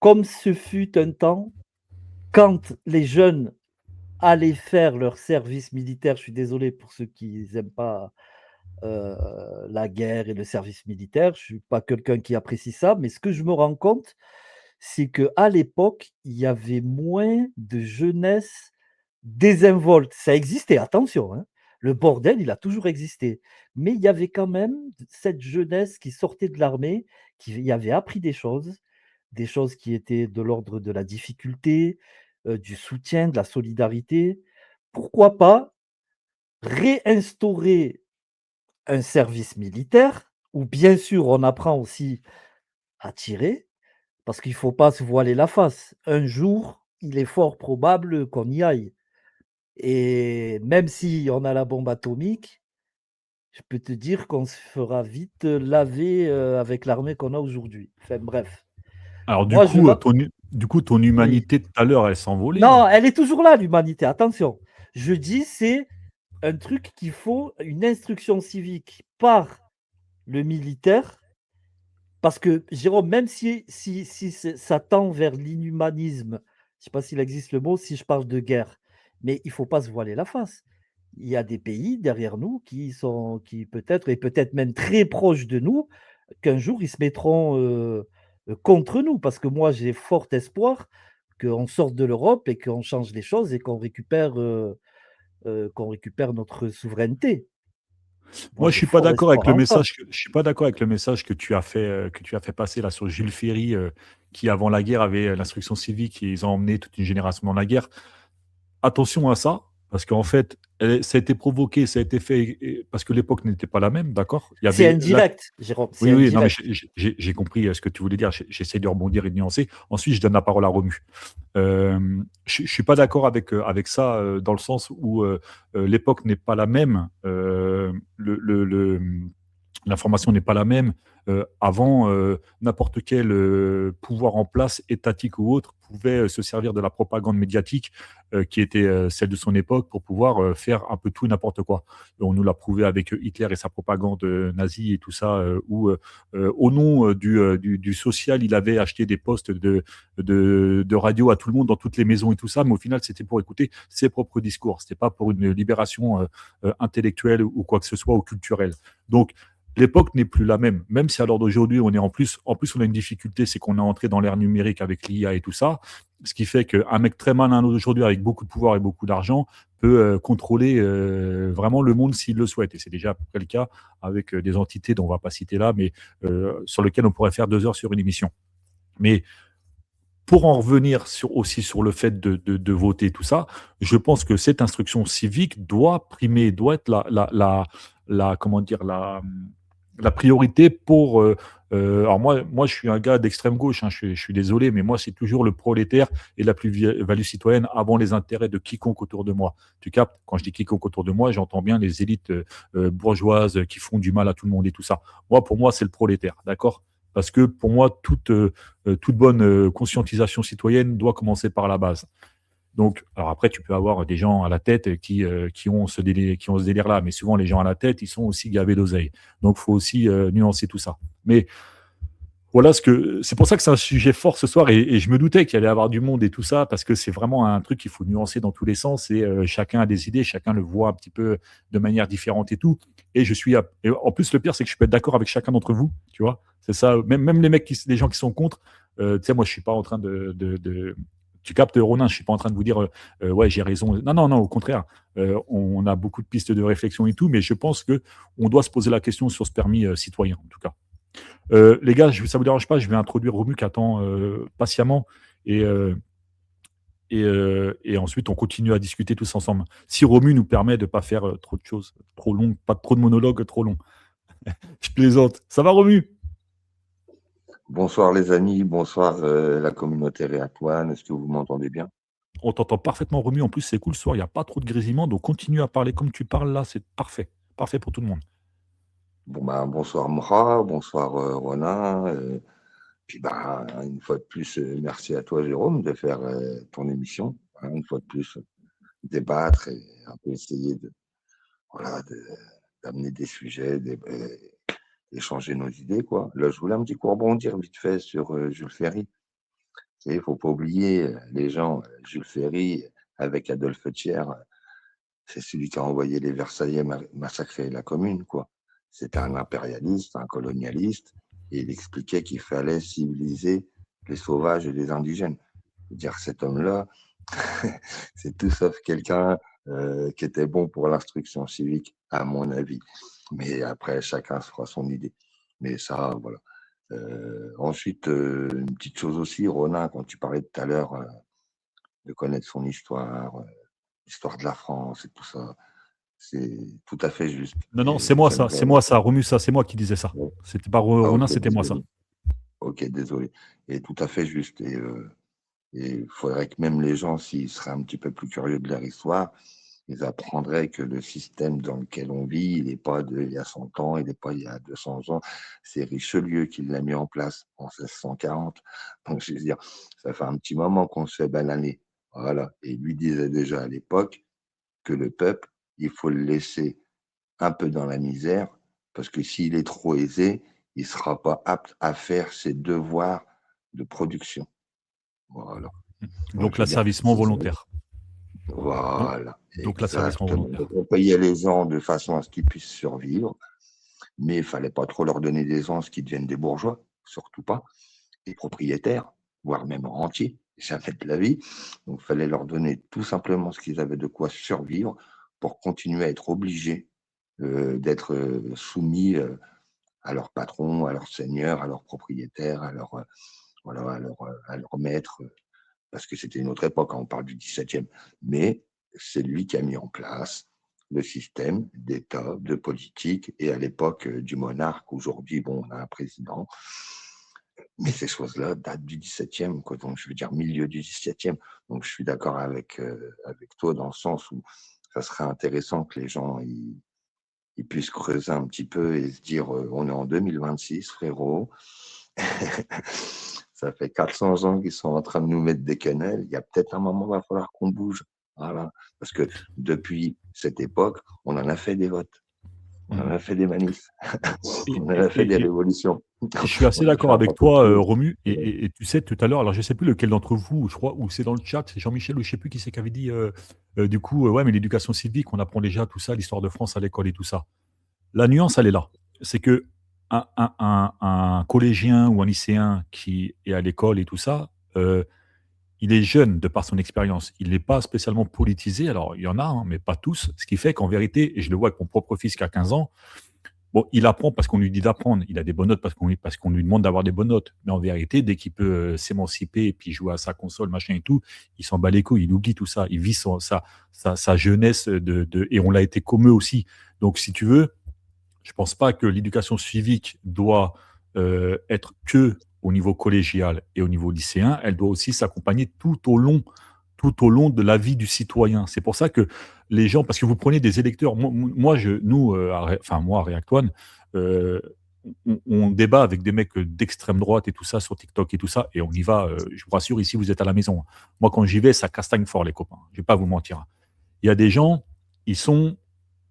comme ce fut un temps quand les jeunes allaient faire leur service militaire. Je suis désolé pour ceux qui n'aiment pas la guerre et le service militaire. Je ne suis pas quelqu'un qui apprécie ça, mais ce que je me rends compte, c'est qu'à l'époque, il y avait moins de jeunesse désinvolte. Ça existait, attention, hein. Le bordel, il a toujours existé. Mais il y avait quand même cette jeunesse qui sortait de l'armée, qui y avait appris des choses qui étaient de l'ordre de la difficulté, du soutien, de la solidarité. Pourquoi pas réinstaurer un service militaire où bien sûr on apprend aussi à tirer, parce qu'il ne faut pas se voiler la face. Un jour, il est fort probable qu'on y aille. Et même si on a la bombe atomique, je peux te dire qu'on se fera vite laver avec l'armée qu'on a aujourd'hui. Enfin bref. Alors Moi, je la... du coup, ton Oui. humanité tout à l'heure, elle s'envolait là. Non, elle est toujours là, l'humanité. Attention. Je dis, c'est un truc qu'il faut, une instruction civique par le militaire. Parce que, Jérôme, même si ça tend vers l'inhumanisme, je ne sais pas s'il existe le mot, si je parle de guerre, mais il ne faut pas se voiler la face. Il y a des pays derrière nous qui peut-être, et peut-être même très proches de nous, qu'un jour ils se mettront contre nous. Parce que moi, j'ai fort espoir qu'on sorte de l'Europe et qu'on change les choses et qu'on récupère notre souveraineté. Moi, Moi, je j'ai suis pas fort d'accord avec espoir le en ça. message je suis pas d'accord avec le message que tu as fait passer là sur Jules Ferry, qui avant la guerre avait l'instruction civique et ils ont emmené toute une génération dans la guerre. Attention à ça, parce qu'en fait, ça a été provoqué, ça a été fait parce que l'époque n'était pas la même, d'accord. Il y C'est avait indirect, Jérôme, c'est oui, oui, non, mais indirect. j'ai compris ce que tu voulais dire. J'essaie de rebondir et de nuancer. Ensuite, je donne la parole à Romu. Je suis pas d'accord avec ça dans le sens où l'époque n'est pas la même. L'information n'est pas la même. Avant, n'importe quel pouvoir en place, étatique ou autre, pouvait se servir de la propagande médiatique qui était celle de son époque pour pouvoir faire un peu tout et n'importe quoi. On nous l'a prouvé avec Hitler et sa propagande nazie et tout ça, où au nom du social, il avait acheté des postes de radio à tout le monde dans toutes les maisons et tout ça, mais au final, c'était pour écouter ses propres discours. C'était pas pour une libération intellectuelle ou quoi que ce soit, ou culturelle. Donc, l'époque n'est plus la même. Même si à l'heure d'aujourd'hui, on est en plus, on a une difficulté, c'est qu'on est entré dans l'ère numérique avec l'IA et tout ça. Ce qui fait qu'un mec très malin aujourd'hui, avec beaucoup de pouvoir et beaucoup d'argent, peut contrôler vraiment le monde s'il le souhaite. Et c'est déjà à peu près le cas avec des entités dont on ne va pas citer là, mais sur lesquelles on pourrait faire 2 heures sur une émission. Mais pour en revenir aussi sur le fait de voter tout ça, je pense que cette instruction civique doit primer, doit être comment dire, la priorité pour. Alors moi, je suis un gars d'extrême gauche, hein, je suis désolé, mais moi, c'est toujours le prolétaire et la plus-value citoyenne avant les intérêts de quiconque autour de moi. Tu captes? Quand je dis quiconque autour de moi, j'entends bien les élites bourgeoises qui font du mal à tout le monde et tout ça. Pour moi, c'est le prolétaire, d'accord? Parce que pour moi, toute bonne conscientisation citoyenne doit commencer par la base. Donc, alors après, tu peux avoir des gens à la tête qui ont ce délire-là, mais souvent les gens à la tête, ils sont aussi gavés d'oseille. Donc, il faut aussi nuancer tout ça. Mais voilà c'est pour ça que c'est un sujet fort ce soir, et je me doutais qu'il allait y avoir du monde et tout ça, parce que c'est vraiment un truc qu'il faut nuancer dans tous les sens, et chacun a des idées, chacun le voit un petit peu de manière différente et tout. Et et en plus, le pire, c'est que je peux être d'accord avec chacun d'entre vous, tu vois. C'est ça, même les gens qui sont contre, tu sais, moi, je suis pas en train tu captes, Ronin, je suis pas en train de vous dire ouais, j'ai raison. Non, non, non, au contraire. On a beaucoup de pistes de réflexion et tout, mais je pense qu'on doit se poser la question sur ce permis citoyen, en tout cas. Les gars, ça vous dérange pas, je vais introduire Romu qui attend patiemment, et ensuite on continue à discuter tous ensemble. Si Romu nous permet de ne pas faire trop de choses trop longues, pas trop de monologues trop longs. Je plaisante. Ça va, Romu? Bonsoir les amis, bonsoir la communauté Réatoine, est-ce que vous m'entendez bien? On t'entend parfaitement, Romu. En plus, c'est cool ce soir. Il n'y a pas trop de grésillement. Donc, continue à parler comme tu parles là. C'est parfait. Parfait pour tout le monde. Bon, bah, bonsoir Moura, bonsoir Ronin. Puis, bah, une fois de plus, merci à toi, Jérôme, de faire ton émission. Hein, une fois de plus, débattre et un peu essayer voilà, d'amener des sujets, d'échanger nos idées, quoi. Là, je voulais un petit coup rebondir vite fait sur Jules Ferry. Il ne faut pas oublier les gens, Jules Ferry, avec Adolphe Thiers, c'est celui qui a envoyé les Versaillais massacrer la commune, quoi. C'était un impérialiste, un colonialiste, et il expliquait qu'il fallait civiliser les sauvages et les indigènes. Dire cet homme-là, c'est tout sauf quelqu'un qui était bon pour l'instruction civique, à mon avis. Mais après, chacun se fera son idée. Mais ça, voilà. Ensuite, une petite chose aussi, Ronin, quand tu parlais tout à l'heure de connaître son histoire, l'histoire de la France et tout ça, c'est tout à fait juste. Non, Et c'est moi ça. j'aimerais- C'est moi ça. Romu, ça. C'est moi qui disais ça. Ouais. C'était pas Ah, Ronin, ok, c'était moi ça. désolé. Ok, désolé. Et tout à fait juste. Et il faudrait que même les gens, s'ils seraient un petit peu plus curieux de leur histoire, ils apprendraient que le système dans lequel on vit, il n'est pas il y a 100 ans, il n'est pas il y a 200 ans. C'est Richelieu qui l'a mis en place en 1640. Donc, je veux dire, ça fait un petit moment qu'on se fait bananer. Voilà. Et lui disait déjà à l'époque que le peuple, il faut le laisser un peu dans la misère, parce que s'il est trop aisé, il ne sera pas apte à faire ses devoirs de production. Voilà. Donc, je veux dire, l'asservissement volontaire. Voilà. Donc, l'asservissement Exactement. volontaire. On payait les gens de façon à ce qu'ils puissent survivre, mais il ne fallait pas trop leur donner des ans, ce qui deviennent des bourgeois, surtout pas, des propriétaires, voire même rentiers, jamais de la vie. Donc, il fallait leur donner tout simplement ce qu'ils avaient de quoi survivre pour continuer à être obligés d'être soumis à leur patron, à leur seigneur, à leur propriétaire, voilà, à leur maître, parce que c'était une autre époque, quand on parle du XVIIe. Mais c'est lui qui a mis en place le système d'État, de politique, et à l'époque du monarque. Aujourd'hui, bon, on a un président, mais ces choses-là datent du XVIIe, quoi. Donc je veux dire milieu du XVIIe. Donc je suis d'accord avec toi dans le sens où ça serait intéressant que les gens ils puissent creuser un petit peu et se dire on est en 2026, frérot. Ça fait 400 ans qu'ils sont en train de nous mettre des quenelles. Il y a peut-être un moment, il va falloir qu'on bouge. Voilà. Parce que depuis cette époque, on en a fait des votes. On en a fait des manifs. On en a fait des révolutions. Je suis assez d'accord avec toi, Romu. Et tu sais, tout à l'heure, alors je ne sais plus lequel d'entre vous, je crois, ou c'est dans le chat, c'est Jean-Michel, ou je ne sais plus qui c'est qui avait dit, du coup, ouais, mais l'éducation civique, on apprend déjà tout ça, l'histoire de France à l'école et tout ça. La nuance, elle est là. C'est que un collégien ou un lycéen qui est à l'école et tout ça, il est jeune de par son expérience. Il n'est pas spécialement politisé. Alors, il y en a, hein, mais pas tous. Ce qui fait qu'en vérité, et je le vois avec mon propre fils qui a 15 ans, bon, il apprend parce qu'on lui dit d'apprendre. Il a des bonnes notes parce qu'on lui demande d'avoir des bonnes notes. Mais en vérité, dès qu'il peut s'émanciper et puis jouer à sa console, machin et tout, il s'en bat les couilles. Il oublie tout ça. Il vit sa jeunesse et on l'a été comme eux aussi. Donc, si tu veux, je pense pas que l'éducation civique doit être que au niveau collégial et au niveau lycéen. Elle doit aussi s'accompagner tout au long de la vie du citoyen. C'est pour ça que les gens, parce que vous prenez des électeurs, moi, à React One, on débat avec des mecs d'extrême droite et tout ça sur TikTok et tout ça, et on y va. Je vous rassure, ici vous êtes à la maison. Moi, quand j'y vais, ça castagne fort, les copains. Je vais pas vous mentir. Il y a des gens, ils sont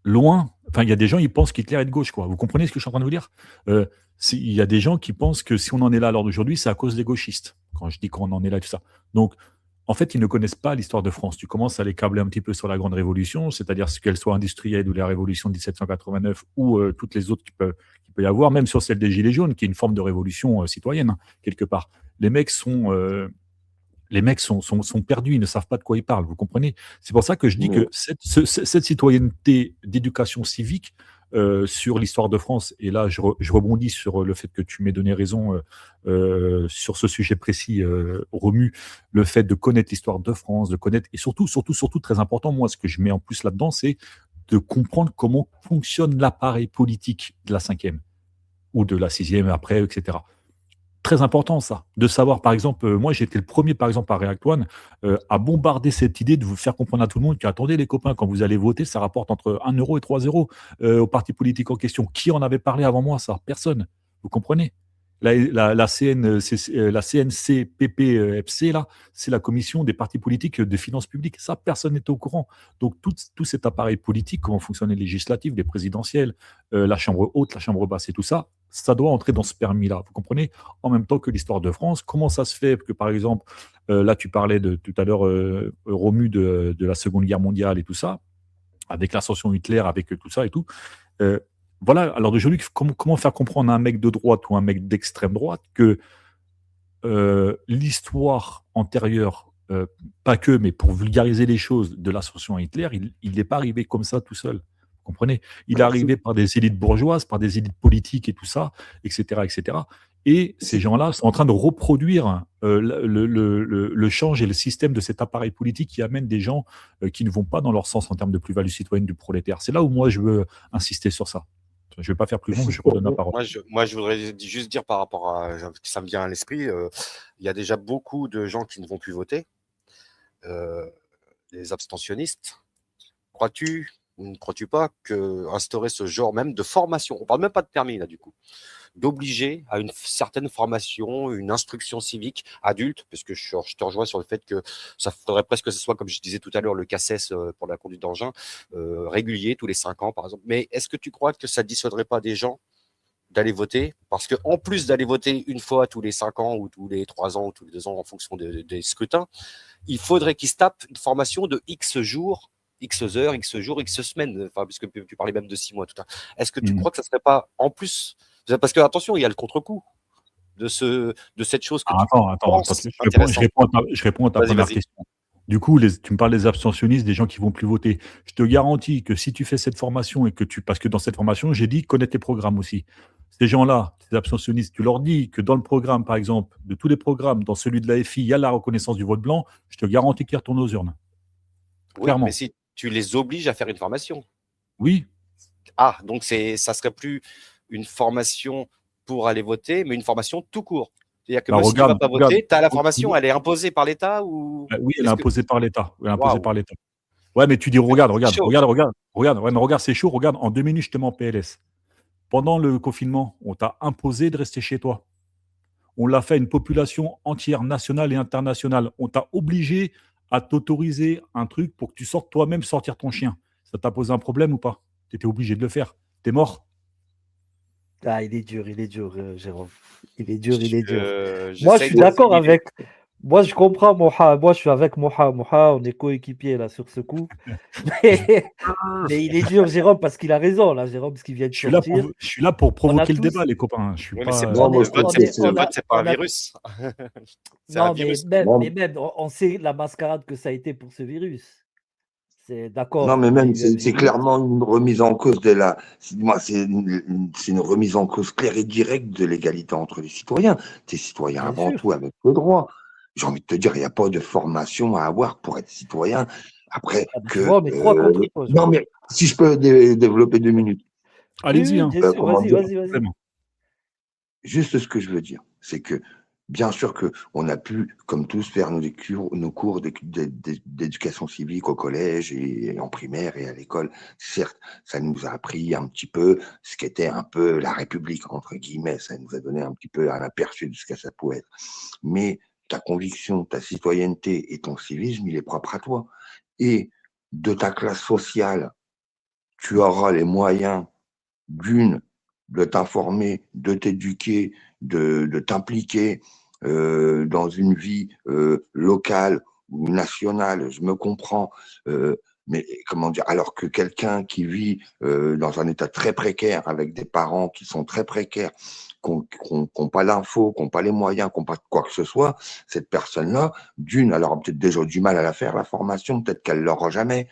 loin. Enfin, il y a des gens, ils pensent qu'Hitler est de gauche, quoi. Vous comprenez ce que je suis en train de vous dire? Il y a des gens qui pensent que si on en est là à l'heure d'aujourd'hui, c'est à cause des gauchistes. Quand je dis qu'on en est là et tout ça. Donc, en fait, ils ne connaissent pas l'histoire de France. Tu commences à les câbler un petit peu sur la Grande Révolution, c'est-à-dire qu'elle soit industrielle ou la Révolution de 1789 ou toutes les autres qu'il peut y avoir, même sur celle des Gilets jaunes, qui est une forme de révolution citoyenne, hein, quelque part. Les mecs sont perdus, ils ne savent pas de quoi ils parlent, vous comprenez? C'est pour ça que je dis que cette citoyenneté d'éducation civique sur l'histoire de France, et là je rebondis sur le fait que tu m'aies donné raison sur ce sujet précis, Romu, le fait de connaître l'histoire de France, de connaître, et surtout, très important, moi ce que je mets en plus là-dedans, c'est de comprendre comment fonctionne l'appareil politique de la 5e ou de la 6e après, etc. Très important ça, de savoir par exemple, moi j'ai été le premier par exemple à React One, à bombarder cette idée de vous faire comprendre à tout le monde qu'attendez les copains, quand vous allez voter, ça rapporte entre 1 € et 3 € au parti politique en question. Qui en avait parlé avant moi ça? Personne. Vous comprenez? La CNCPPFC là, c'est la commission des partis politiques de finances publiques. Ça, personne n'est au courant. Donc tout cet appareil politique, comment fonctionnent les législatives, les présidentielles, la chambre haute, la chambre basse et tout ça, ça doit entrer dans ce permis-là. Vous comprenez? En même temps que l'histoire de France, comment ça se fait que, par exemple, là, tu parlais tout à l'heure, Romu, de la Seconde Guerre mondiale et tout ça, avec l'ascension Hitler, avec tout ça et tout. Euh, voilà, alors d'aujourd'hui, comment faire comprendre à un mec de droite ou un mec d'extrême droite que l'histoire antérieure, pas que, mais pour vulgariser les choses de l'ascension à Hitler, il n'est pas arrivé comme ça tout seul. Vous comprenez? Il est arrivé par des élites bourgeoises, par des élites politiques et tout ça, etc. etc. Et ces gens-là sont en train de reproduire le change et le système de cet appareil politique qui amène des gens qui ne vont pas dans leur sens en termes de plus-value citoyenne du prolétaire. C'est là où moi je veux insister sur ça. Je ne vais pas faire plus long, je redonne la parole. Moi, je voudrais juste dire par rapport à ça me vient à l'esprit, il y a déjà beaucoup de gens qui ne vont plus voter, les abstentionnistes. Crois-tu ou ne crois-tu pas que instaurer ce genre même de formation, on parle même pas de permis là du coup, d'obliger à une certaine formation, une instruction civique adulte, parce que je te rejoins sur le fait que ça faudrait presque que ce soit, comme je disais tout à l'heure, le CACES pour la conduite d'engin, régulier tous les 5 ans par exemple. Mais est-ce que tu crois que ça dissuaderait pas des gens d'aller voter? Parce qu'en plus d'aller voter une fois tous les 5 ans ou tous les 3 ans ou tous les 2 ans en fonction des scrutins, il faudrait qu'ils se tapent une formation de X jours, X heures, X jours, X semaines, enfin, puisque tu parlais même de 6 mois tout à l'heure. Est-ce que tu crois que ça serait pas en plus? Parce que attention, il y a le contre-coup de cette chose que attends, je réponds à ta première question. Du coup, tu me parles des abstentionnistes, des gens qui vont plus voter. Je te garantis que si tu fais cette formation et parce que dans cette formation, j'ai dit connais tes programmes aussi. Ces gens-là, ces abstentionnistes, tu leur dis que dans le programme, par exemple, de tous les programmes, dans celui de la FI, il y a la reconnaissance du vote blanc, je te garantis qu'ils retournent aux urnes. Oui, Clairement. mais si tu les obliges à faire une formation. Oui. Ah, donc ça serait plus une formation pour aller voter, mais une formation tout court. C'est-à-dire que si tu ne vas pas voter, tu as la formation, elle est imposée par l'État ou... Oui, elle est imposée par l'État. Ouais, mais tu dis, regarde. Ouais, mais regarde, c'est chaud. Regarde, en 2 minutes, je te mets en PLS. Pendant le confinement, on t'a imposé de rester chez toi. On l'a fait à une population entière, nationale et internationale. On t'a obligé à t'autoriser un truc pour que tu sortes toi-même sortir ton chien. Ça t'a posé un problème ou pas? Tu étais obligé de le faire. T'es mort. Ah, il est dur, Jérôme. Il est dur. Moi, je suis d'accord avec... Moi, je comprends Moha. Moi, je suis avec Moha. Moha, on est coéquipiers là sur ce coup. Mais il est dur, Jérôme, parce qu'il a raison là, Jérôme, ce qu'il vient de sortir. Je suis là pour provoquer le débat, les copains. Je suis oui, pas... Le vote, c'est pas un virus. Non, mais même, on sait la mascarade que ça a été pour ce virus. C'est d'accord. Non, mais même, c'est clairement une remise en cause c'est une remise en cause claire et directe de l'égalité entre les citoyens. T'es citoyen avant tout avec le droit. J'ai envie de te dire, il n'y a pas de formation à avoir pour être citoyen. Après non, mais si je peux développer 2 minutes. Allez-y. Vas-y. Juste ce que je veux dire, c'est que bien sûr qu'on a pu, comme tous, faire nos cours d'éducation civique au collège et en primaire et à l'école. Certes, ça nous a appris un petit peu ce qu'était un peu la République, entre guillemets. Ça nous a donné un petit peu un aperçu de ce que ça pouvait être. Mais ta conviction, ta citoyenneté et ton civisme, il est propre à toi. Et de ta classe sociale, tu auras les moyens de t'informer, de t'éduquer, de t'impliquer dans une vie locale ou nationale, je me comprends, mais comment dire, alors que quelqu'un qui vit dans un état très précaire, avec des parents qui sont très précaires, qui n'ont pas l'info, qui n'ont pas les moyens, qui n'ont pas quoi que ce soit, cette personne-là, elle aura peut-être déjà du mal à la faire, la formation, peut-être qu'elle ne l'aura jamais,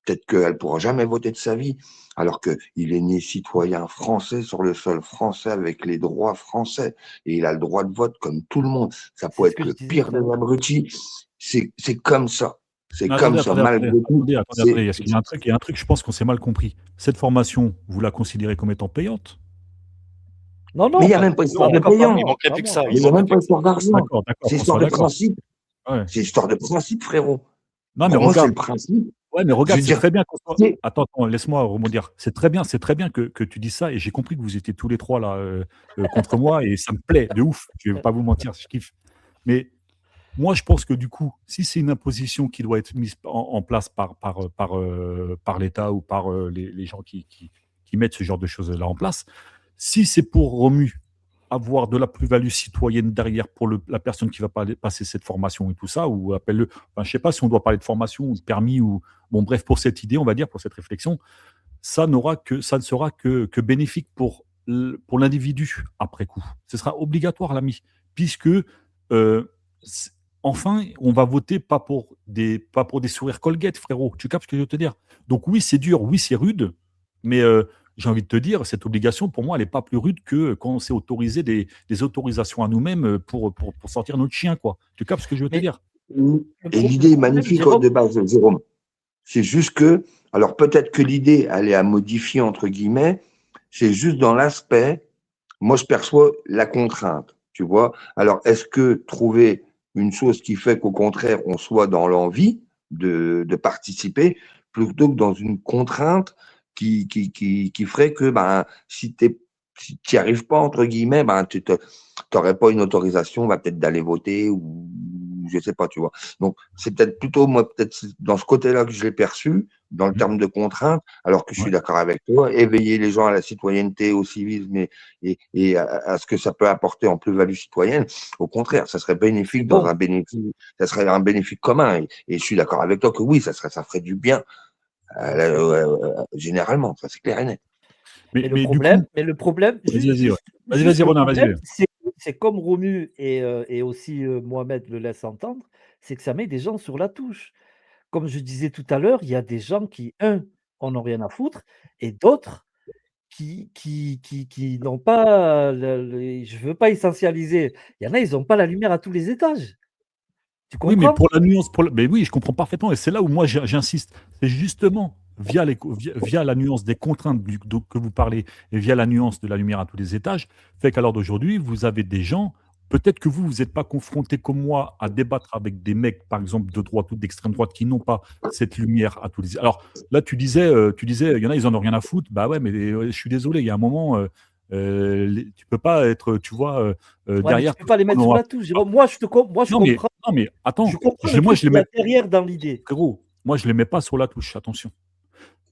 peut-être qu'elle ne pourra jamais voter de sa vie, alors qu'il est né citoyen français sur le sol français avec les droits français et il a le droit de vote comme tout le monde. Ça peut être le pire des abrutis. C'est comme ça. C'est comme ça, malgré tout. Attendez, il y a un truc, je pense qu'on s'est mal compris. Cette formation, vous la considérez comme étant payante? Non, Mais il n'y a pas, même pas Non, histoire de pas payant. il moi. manquerait Pas plus que moi. ça. Il Il n'y a même manquerait pas plus que ça. histoire d'argent. D'accord, C'est qu'on histoire soit de d'accord. principe. Ouais. C'est histoire de principe, frérot. Non, mais Pour moi, c'est regarde, le principe. ouais, mais Je regarde, veux c'est dire, très bien qu'on soit. c'est- Attends, laisse-moi rebondir. C'est très bien que tu dises ça, et j'ai compris que vous étiez tous les trois là contre moi, et ça me plaît de ouf. Je vais pas vous mentir, je kiffe. Mais moi, je pense que du coup, si c'est une imposition qui doit être mise en place par l'État ou par les gens qui mettent ce genre de choses-là en place, si c'est pour Romu avoir de la plus-value citoyenne derrière pour la personne qui va passer cette formation et tout ça, ou appelle-le, enfin, je sais pas si on doit parler de formation ou de permis, ou bon, bref, pour cette idée, on va dire, pour cette réflexion, ça ne sera que bénéfique pour l'individu après coup. Ce sera obligatoire, l'ami, puisque euh, c- enfin, on va voter pas pour des sourires Colgate, frérot. Tu captes ce que je veux te dire? Donc oui, c'est dur, oui, c'est rude, mais j'ai envie de te dire, cette obligation, pour moi, elle n'est pas plus rude que quand on s'est autorisé des autorisations à nous-mêmes pour sortir notre chien, quoi. Tu captes ce que je veux te Mais dire? Et le l'idée est problème, magnifique Jérôme, de base, Jérôme. C'est juste que, alors peut-être que l'idée, elle est à modifier, entre guillemets, c'est juste dans l'aspect, moi je perçois la contrainte, tu vois. Alors est-ce que trouver une chose qui fait qu'au contraire, on soit dans l'envie de participer, plutôt que dans une contrainte qui ferait que ben, si tu n'y arrives pas, entre guillemets, ben, tu n'aurais pas une autorisation, va peut-être d'aller voter ou je sais pas, tu vois. Donc, c'est peut-être plutôt, moi, peut-être dans ce côté-là que je l'ai perçu, dans le Mhm. terme de contrainte, alors que je suis Ouais. d'accord avec toi, éveiller les gens à la citoyenneté, au civisme et à ce que ça peut apporter en plus-value citoyenne. Au contraire, ça serait c'est bénéfique bon. ça serait un bénéfice commun. Et je suis d'accord avec toi que oui, ça ferait du bien, généralement, ça c'est clair et net. Mais du coup, Mais le problème, vas-y, ouais. juste Vas-y, le Ronan, vas-y. problème, c'est comme Romu et aussi Mohamed le laisse entendre, c'est que ça met des gens sur la touche. Comme je disais tout à l'heure, il y a des gens qui, en ont rien à foutre, et d'autres qui n'ont pas, je veux pas essentialiser. Il y en a, ils n'ont pas la lumière à tous les étages. Tu Oui, mais comprends? pour la nuance, mais oui, je comprends parfaitement, et c'est là où moi j'insiste. C'est justement via la nuance des contraintes que vous parlez, et via la nuance de la lumière à tous les étages, fait qu'à l'heure d'aujourd'hui, vous avez des gens, peut-être que vous n'êtes pas confrontés comme moi à débattre avec des mecs, par exemple, de droite ou d'extrême droite, qui n'ont pas cette lumière à tous les. Alors là, tu disais, il y en a, ils en ont rien à foutre. Bah ouais, mais je suis désolé, il y a un moment, tu peux pas être, tu vois, Ouais, mais tu derrière peux tout pas les ce qu'on mettre sur aura. la touche, Jérôme. Moi, je Non, mais, comprends, non, mais je attends, comprends le moi, truc je les qu'il y a mets, derrière dans l'idée. frérot, moi, je les mets pas sur la touche, attention.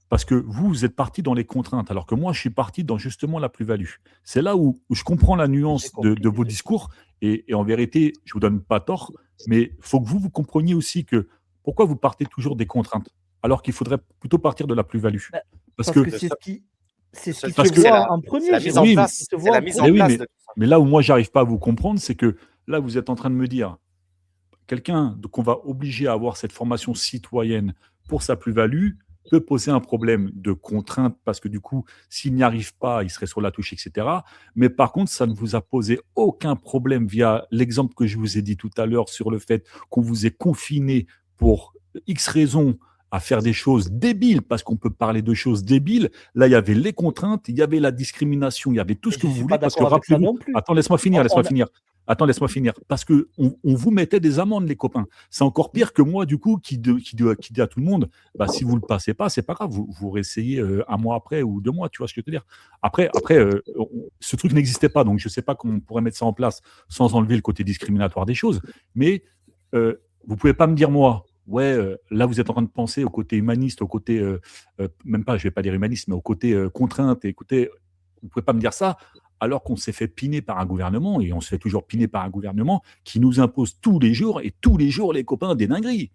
Parce que vous êtes parti dans les contraintes, alors que moi, je suis parti dans justement la plus-value. C'est là où je comprends la J'ai nuance de compris, vos discours, et en vérité, je vous donne pas tort, mais il faut que vous compreniez aussi que pourquoi vous partez toujours des contraintes, alors qu'il faudrait plutôt partir de la plus-value. Bah, Parce parce que que, De ça- c'est ce ça- qui se parce que, C'est voit la, en c'est premier, la mise en Jérôme. oui, C'est ce qui place. se C'est voit la en mise en mais oui, premier. place de tout ça. mais là où moi, j'arrive pas à vous comprendre, c'est que là, vous êtes en train de me dire, quelqu'un qu'on va obliger à avoir cette formation citoyenne pour sa plus-value peut poser un problème de contrainte parce que du coup, s'il n'y arrive pas, il serait sur la touche, etc. Mais par contre, ça ne vous a posé aucun problème via l'exemple que je vous ai dit tout à l'heure sur le fait qu'on vous ait confiné pour X raisons à faire des choses débiles, parce qu'on peut parler de choses débiles. Là, il y avait les contraintes, il y avait la discrimination, il y avait tout Et ce que je vous suis pas voulez, parce que d'accord avec ça rappelez-vous, non plus. attends, laisse-moi finir, On, laisse-moi on a- finir. Attends, laisse-moi finir. Parce que on vous mettait des amendes, les copains. C'est encore pire que moi, du coup, qui dit à tout le monde, bah, si vous ne le passez pas, c'est pas grave. Vous réessayez un mois après ou 2 mois, tu vois ce que je veux te dire. Après, ce truc n'existait pas, donc je ne sais pas comment on pourrait mettre ça en place sans enlever le côté discriminatoire des choses. Mais vous ne pouvez pas me dire, moi, ouais, là, vous êtes en train de penser au côté humaniste, au côté, même pas, je ne vais pas dire humaniste, mais au côté contrainte. Et écoutez, vous ne pouvez pas me dire ça alors qu'on s'est fait piner par un gouvernement, et on se fait toujours piner par un gouvernement qui nous impose tous les jours, et tous les jours, les copains, des dingueries.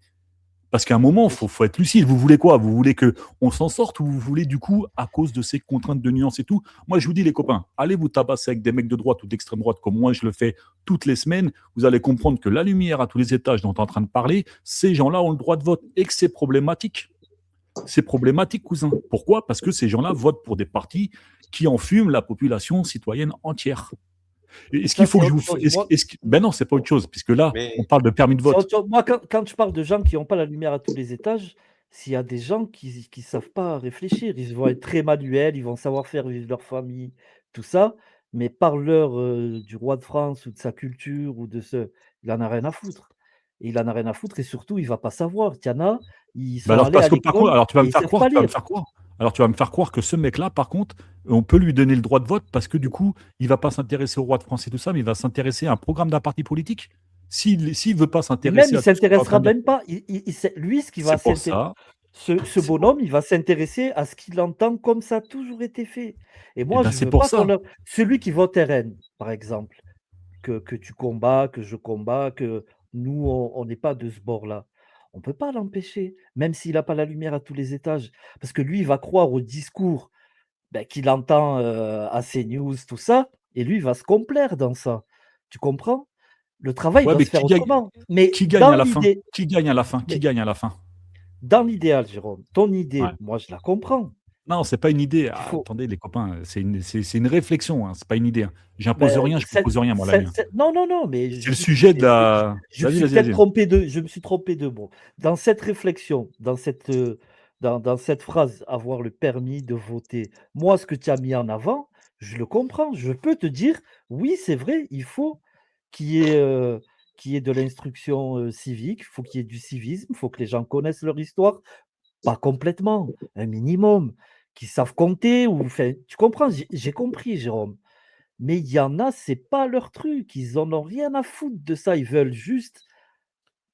Parce qu'à un moment, il faut être lucide. Vous voulez quoi? Vous voulez qu'on s'en sorte, ou vous voulez, du coup, à cause de ces contraintes de nuances et tout? Moi, je vous dis, les copains, allez vous tabasser avec des mecs de droite ou d'extrême droite, comme moi, je le fais toutes les semaines. Vous allez comprendre que la lumière à tous les étages dont on est en train de parler, ces gens-là ont le droit de vote, et que c'est problématique. C'est problématique, cousin. Pourquoi? Parce que ces gens-là votent pour des partis qui enfument la population citoyenne entière. Est-ce qu'il Ça, faut c'est que je autre vous. chose. Moi, Ben non, c'est pas autre chose, puisque là, on Mais parle de permis de c'est vote. autre chose. Moi, quand je parle de gens qui n'ont pas la lumière à tous les étages, s'il y a des gens qui ne savent pas réfléchir, ils vont être très manuels, ils vont savoir faire vivre leur famille, tout ça. mais parle-leur du roi de France ou de sa culture ou de ce. Il en a rien à foutre. Et il en a rien à foutre et surtout, il va pas savoir. Il y en a, ils Bah sont alors allés parce à que par contre, l'école alors tu vas et me ils faire savent croire, pas tu vas me lire. faire croire. Alors tu vas me faire croire que ce mec-là, par contre, on peut lui donner le droit de vote parce que du coup, il va pas s'intéresser au roi de France et tout ça, mais il va s'intéresser à un programme d'un parti politique. S'il veut pas Et même, s'intéresser il à tout ce que tu es en train s'intéressera de dire, même pas. Lui, ce qui va c'est pour s'intéresser, ça, ce c'est pour, bonhomme, il va s'intéresser à ce qu'il entend comme ça a toujours été fait. Et eh moi, ben je c'est veux pour pas qu'on ça. leur. Celui qui vote RN, par exemple, que tu combats, que je combats, que nous, on n'est pas de ce bord-là. On ne peut pas l'empêcher, même s'il n'a pas la lumière à tous les étages. Parce que lui, il va croire au discours qu'il entend à CNews, tout ça, et lui, il va se complaire dans ça. Tu comprends? Le travail Ouais, doit mais se faire autrement. Mais qui gagne à la fin? Qui gagne à la fin? Qui mais gagne à la fin? dans l'idéal, Jérôme, ton Ouais. idée, moi, je la comprends. Non, c'est pas une idée. Il Ah, faut. attendez, les copains, c'est une réflexion, hein, c'est pas une idée, hein. J'impose rien, je propose rien, moi, la mienne. Non, non, non, mais C'est le sujet de la. je me Vas-y, suis vas-y, peut-être vas-y. trompé je me suis trompé de mot. Dans cette réflexion, dans cette phrase, avoir le permis de voter, moi, ce que tu as mis en avant, je le comprends. Je peux te dire, oui, c'est vrai, il faut qu'il y ait, qu'il y ait de l'instruction civique, il faut qu'il y ait du civisme, il faut que les gens connaissent leur histoire, pas complètement, un minimum, qu'ils savent compter ou, enfin, tu comprends, j'ai compris, Jérôme. Mais il y en a, c'est pas leur truc, ils en ont rien à foutre de ça, ils veulent juste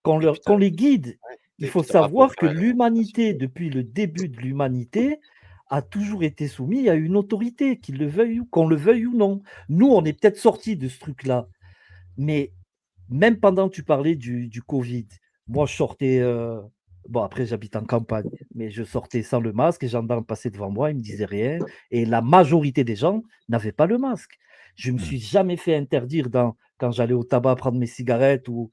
Et puis, qu'on les guide. Il et faut puis t'as pas beau savoir que faire. l'humanité, depuis le début de l'humanité, a toujours été soumise à une autorité, qu'on le veuille ou non. Nous, on est peut-être sortis de ce truc-là, mais même pendant que tu parlais du Covid, moi, je sortais, bon, après, j'habite en campagne, mais je sortais sans le masque, les gendarmes passaient devant moi, ils me disaient rien, et la majorité des gens n'avaient pas le masque. Je me suis jamais fait interdire quand j'allais au tabac prendre mes cigarettes ou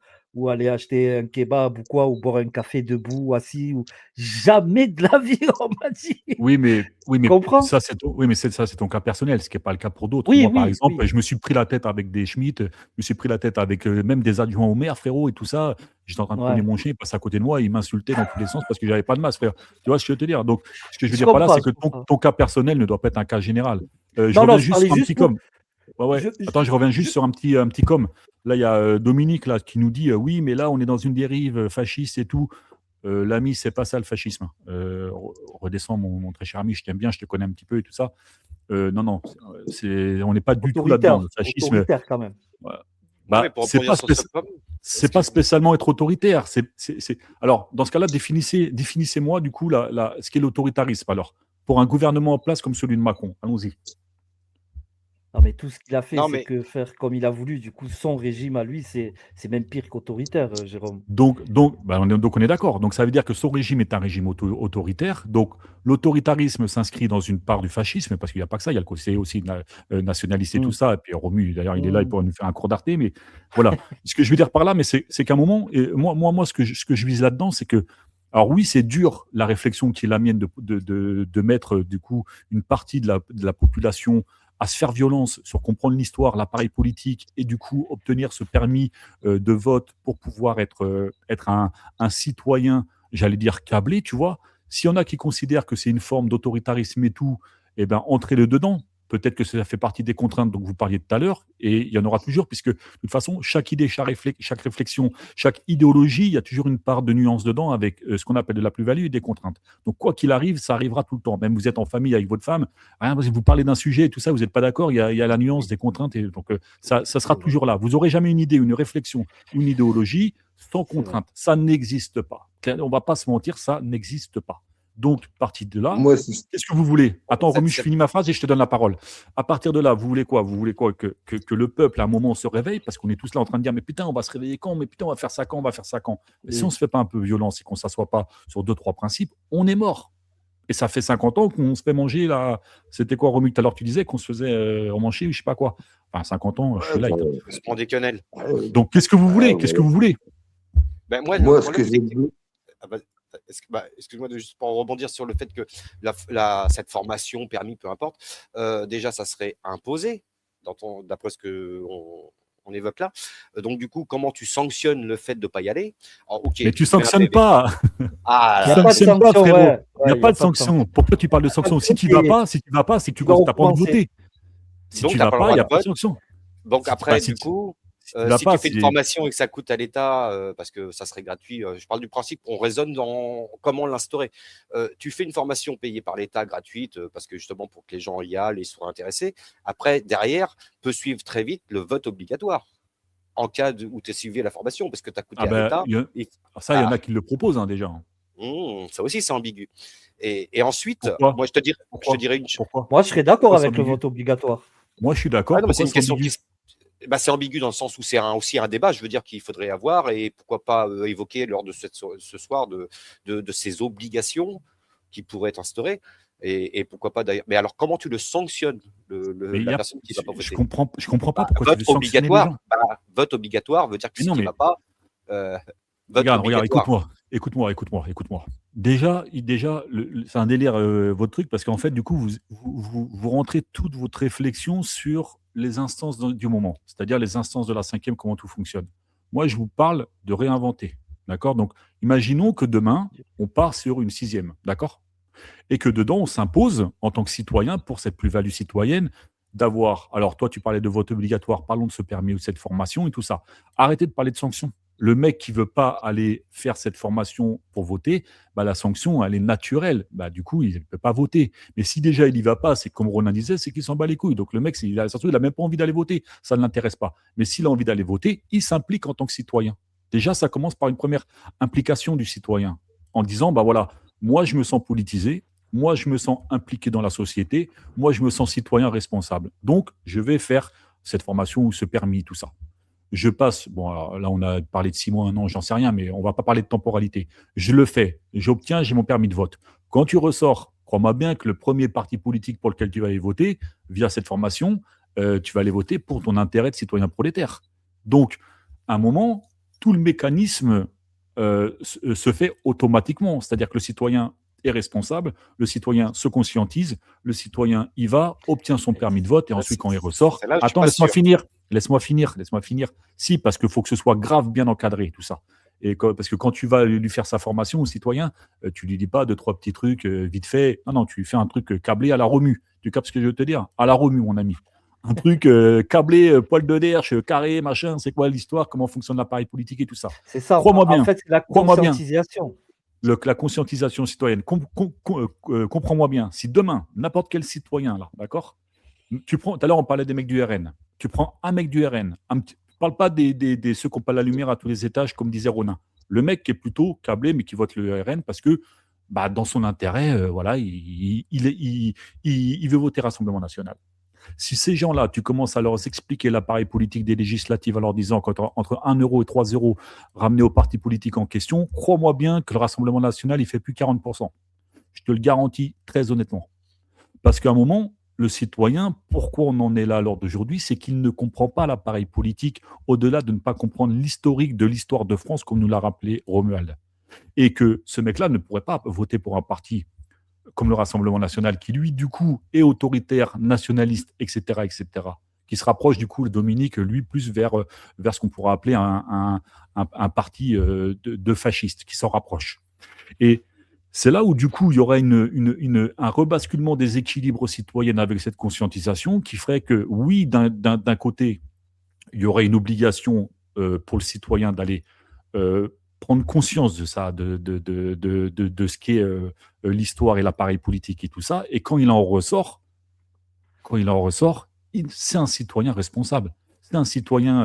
aller acheter un kebab ou quoi, ou boire un café debout, assis, ou jamais de la vie, on m'a dit. Oui, Tu mais comprends? ça, c'est ton cas personnel, ce qui n'est pas le cas pour d'autres. Oui, Moi, par oui, exemple, oui. je me suis pris la tête avec des Schmitt, je me suis pris la tête avec même des adjoints au maire, frérot, et tout ça. J'étais en train de promener Ouais. mon chien, il passait à côté de moi, il m'insultait dans tous les sens parce que j'avais pas de masque, frère. Tu vois ce que je veux te dire? Donc, ce que je veux Je dire par là, comprends, c'est je que comprends. ton cas personnel ne doit pas être un cas général. Je Non, non, reviens je juste parlais sur un juste petit pour. com. Ouais, ouais. Je, Attends, je reviens juste je- sur un petit com. Là, il y a Dominique là, qui nous dit oui, mais là, on est dans une dérive fasciste et tout. L'ami, c'est pas ça le fascisme. Redescends, mon très cher ami, je t'aime bien, je te connais un petit peu et tout ça. Non, non, on n'est pas du tout là-dedans. Le fascisme, autoritaire quand même. Non, mais pour rebondir sur ce point, c'est pas spécialement être autoritaire. Alors, dans ce cas-là, définissez-moi du coup ce qu'est l'autoritarisme. Alors, pour un gouvernement en place comme celui de Macron, allons-y. Non, mais tout ce qu'il a fait, non, c'est mais que faire comme il a voulu. Du coup, son régime à lui, c'est même pire qu'autoritaire, Jérôme. Donc on est d'accord. Donc ça veut dire que son régime est un régime autoritaire. Donc l'autoritarisme s'inscrit dans une part du fascisme, parce qu'il n'y a pas que ça, il y a le côté aussi nationaliste et tout Mm. ça. Et puis Romu, d'ailleurs, il est là, il Mm. pourrait nous faire un cours d'arte. Mais voilà. Ce que je veux dire par là, mais c'est qu'à un moment, et moi, ce que je vise là-dedans, c'est que, alors oui, c'est dur la réflexion qui est la mienne de mettre du coup une partie de la population à se faire violence sur comprendre l'histoire, l'appareil politique et du coup obtenir ce permis de vote pour pouvoir être un citoyen, j'allais dire câblé, tu vois. S'il y en a qui considèrent que c'est une forme d'autoritarisme et tout, eh ben entrez-le dedans. Peut-être que ça fait partie des contraintes dont vous parliez tout à l'heure, et il y en aura toujours, puisque de toute façon, chaque idée, chaque réflexion, chaque idéologie, il y a toujours une part de nuance dedans avec ce qu'on appelle de la plus-value et des contraintes. Donc, quoi qu'il arrive, ça arrivera tout le temps. Même vous êtes en famille avec votre femme, rien, vous parlez d'un sujet et tout ça, vous n'êtes pas d'accord, il y a la nuance des contraintes, et donc ça sera toujours là. Vous n'aurez jamais une idée, une réflexion, une idéologie sans C'est vrai. contrainte. Ça n'existe pas. On ne va pas se mentir, ça n'existe pas. Donc, partie de là, Moi, qu'est-ce que vous voulez? Attends, Cette- Romu, je cette- finis ma phrase et je te donne la parole. À partir de là, vous voulez quoi? Vous voulez quoi? Que le peuple, à un moment, se réveille, parce qu'on est tous là en train de dire, mais putain, on va se réveiller quand? Mais putain, on va faire ça quand? On va faire ça quand? Mais si on ne se fait pas un peu violence et qu'on ne s'assoit pas sur 2-3 principes, on est mort. Et ça fait 50 ans qu'on se fait manger là. C'était quoi, Romu? Tout à l'heure, tu disais qu'on se faisait manger ou je sais pas quoi. Enfin, 50 ans, je suis light. se prend des quenelles. Donc, qu'est-ce que vous voulez? Qu'est-ce que vous voulez? Ben, moi, Moi, le ce que problème, c'est j'ai que. Ah bah, excuse-moi juste pour rebondir sur le fait que cette formation, permis, peu importe, déjà, ça serait imposé, d'après ce qu'on évoque là. Donc, du coup, comment tu sanctionnes le fait de ne pas y aller? Alors, ok, Mais tu tu fais un sanctionnes PV. pas. Ah, Il n'y a Ça pas ne de sanctionne pas, sanction, frérot. ouais. Il n'y a Il pas y a de sanction. Pourquoi tu parles de sanction? Si tu sanction, vas pas, c'est que tu ils n'as ont pas envie de commencé. voter. Si Donc, tu tu n'as l'as pas le pas, il droit n'y de a pas de vote. sanction. Donc, Si, après, si du coup, tu l'as si pas, tu fais une formation et que ça coûte à l'État, parce que ça serait gratuit, je parle du principe qu'on raisonne dans comment l'instaurer. Tu fais une formation payée par l'État gratuite, parce que justement, pour que les gens y aillent et soient intéressés. Après, derrière, peut suivre très vite le vote obligatoire en cas où tu as suivi la formation, parce que tu as coûté à l'État. Ça, il y en a qui le proposent déjà. Ça aussi, c'est ambigu. Et ensuite, Pourquoi moi, je te dirais une chose. Pourquoi Moi, je serais d'accord Pourquoi c'est avec le ambigu vote obligatoire. Moi, je suis d'accord. Mais c'est Pourquoi une c'est question ambigu c'est ambigu dans le sens où c'est aussi un débat, je veux dire, qu'il faudrait avoir, et pourquoi pas évoquer lors de ce soir de ces obligations qui pourraient être instaurées. Et pourquoi pas d'ailleurs. Mais alors, comment tu le sanctionnes, la personne qui ne va pas voter? Je comprends pas pourquoi tu Vote veux sanctionner les gens. vote obligatoire veut dire que Mais si non, tu ne mais vas pas, vote regarde, obligatoire. écoute-moi. Déjà, c'est un délire, votre truc, parce qu'en fait, du coup, vous rentrez toute votre réflexion sur les instances du moment, c'est-à-dire les instances de la 5e, comment tout fonctionne. Moi, je vous parle de réinventer, d'accord? Donc, imaginons que demain, on part sur une 6e, d'accord? Et que dedans, on s'impose, en tant que citoyen, pour cette plus-value citoyenne, d'avoir... Alors, toi, tu parlais de vote obligatoire, parlons de ce permis ou de cette formation et tout ça. Arrêtez de parler de sanctions. Le mec qui veut pas aller faire cette formation pour voter, la sanction, elle est naturelle. Du coup, il ne peut pas voter. Mais si déjà il y va pas, c'est comme Ronan disait, c'est qu'il s'en bat les couilles. Donc le mec, surtout, il n'a même pas envie d'aller voter. Ça ne l'intéresse pas. Mais s'il a envie d'aller voter, il s'implique en tant que citoyen. Déjà, ça commence par une première implication du citoyen, en disant, voilà, moi, je me sens politisé, moi, je me sens impliqué dans la société, moi, je me sens citoyen responsable. Donc, je vais faire cette formation ou ce permis, tout ça. Je passe, alors là, on a parlé de 6 mois, 1 an, j'en sais rien, mais on ne va pas parler de temporalité. Je le fais, j'obtiens, j'ai mon permis de vote. Quand tu ressors, crois-moi bien que le premier parti politique pour lequel tu vas aller voter, via cette formation, tu vas aller voter pour ton intérêt de citoyen prolétaire. Donc, à un moment, tout le mécanisme se fait automatiquement. C'est-à-dire que le citoyen est responsable, le citoyen se conscientise, le citoyen y va, obtient son permis de vote, et ensuite, quand il ressort... Attends, laisse-moi finir. Si, parce qu'il faut que ce soit grave bien encadré, tout ça. Parce que quand tu vas lui faire sa formation au citoyen, tu lui dis pas 2-3 petits trucs vite fait. Non, tu lui fais un truc câblé à la remue. Tu captes ce que je veux te dire? À la remue, mon ami. Un truc câblé, poil de derche, carré, machin, c'est quoi l'histoire, comment fonctionne l'appareil politique et tout ça. C'est ça, crois-moi bien. En fait, c'est la conscientisation. La conscientisation citoyenne. Comprends-moi bien. Si demain, n'importe quel citoyen, là, d'accord, tout à l'heure, on parlait des mecs du RN. Tu prends un mec du RN. Parle pas des ceux qui n'ont pas la lumière à tous les étages, comme disait Ronan. Le mec qui est plutôt câblé, mais qui vote le RN parce que, dans son intérêt, voilà, il veut voter Rassemblement National. Si ces gens-là, tu commences à leur expliquer l'appareil politique des législatives en leur disant qu'entre 1 euro et 3 euros ramenés au parti politique en question, crois-moi bien que le Rassemblement National, il fait plus 40%. Je te le garantis très honnêtement. Parce qu'à un moment, le citoyen, pourquoi on en est là à l'heure d'aujourd'hui, c'est qu'il ne comprend pas l'appareil politique au-delà de ne pas comprendre l'historique de l'histoire de France, comme nous l'a rappelé Romuald. Et que ce mec-là ne pourrait pas voter pour un parti comme le Rassemblement National, qui lui, du coup, est autoritaire, nationaliste, etc., qui se rapproche, du coup, Dominique, lui, plus vers ce qu'on pourrait appeler un parti de fascistes, qui s'en rapproche. Et c'est là où, du coup, il y aurait un rebasculement des équilibres citoyens avec cette conscientisation qui ferait que, oui, d'un côté, il y aurait une obligation pour le citoyen d'aller prendre conscience de ça, de ce qu'est l'histoire et l'appareil politique et tout ça. Et quand il en ressort, c'est un citoyen responsable. C'est un citoyen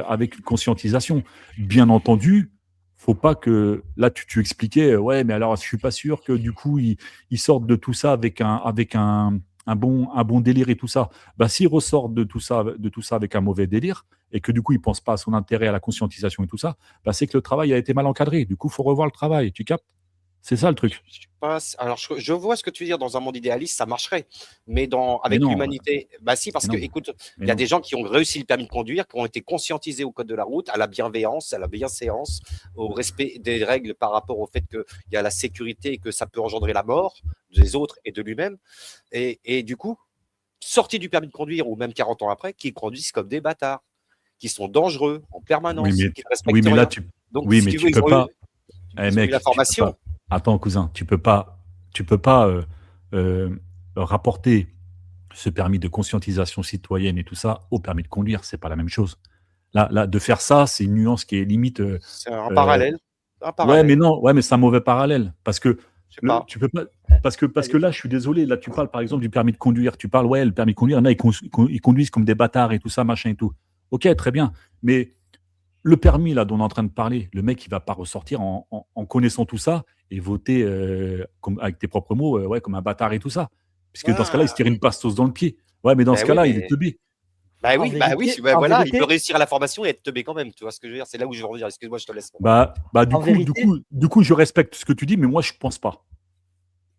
avec une conscientisation. Bien entendu, faut pas que... Là, tu expliquais, ouais, mais alors, je suis pas sûr que, du coup, ils sortent de tout ça avec un bon délire et tout ça. S'il ressort de tout ça avec un mauvais délire, et que du coup, il ne pense pas à son intérêt, à la conscientisation et tout ça, c'est que le travail a été mal encadré. Du coup, il faut revoir le travail. Tu captes? C'est ça le truc. Alors, je vois ce que tu veux dire. Dans un monde idéaliste, ça marcherait. Mais avec l'humanité, si, parce que, écoute, il y a des gens qui ont réussi le permis de conduire, qui ont été conscientisés au code de la route, à la bienveillance, à la bienséance, au respect des règles par rapport au fait qu'il y a la sécurité et que ça peut engendrer la mort des autres et de lui-même. Et du coup, sortis du permis de conduire, ou même 40 ans après, qui conduisent comme des bâtards, qui sont dangereux en permanence, qui ne respectent rien. Là, Donc, si tu veux, peux pas. Mec, la formation. Attends, cousin, tu peux pas rapporter ce permis de conscientisation citoyenne et tout ça au permis de conduire. C'est pas la même chose. Là, de faire ça, c'est une nuance qui est limite. C'est un parallèle. Un Ouais, parallèle. mais non, ouais, mais c'est un mauvais parallèle parce que Je sais pas. tu peux pas. Parce que là, je suis désolé. Là, tu parles par exemple du permis de conduire. Tu parles, ouais, le permis de conduire. Là, ils conduisent comme des bâtards et tout ça, machin et tout. Ok, très bien. Mais le permis là dont on est en train de parler, le mec, il va pas ressortir en connaissant tout ça et voter comme, avec tes propres mots, ouais, comme un bâtard et tout ça. Puisque dans ce cas-là, il se tire une pastos dans le pied. Ouais, mais dans Ben ce oui, cas-là, il est mais teubé. bah En oui, vérité, voilà, il peut réussir à la formation et être teubé quand même. Tu vois ce que je veux dire? C'est là où je veux revenir. Excuse-moi, je te laisse. Du En coup, vérité- du coup, je respecte ce que tu dis, mais moi, je pense pas.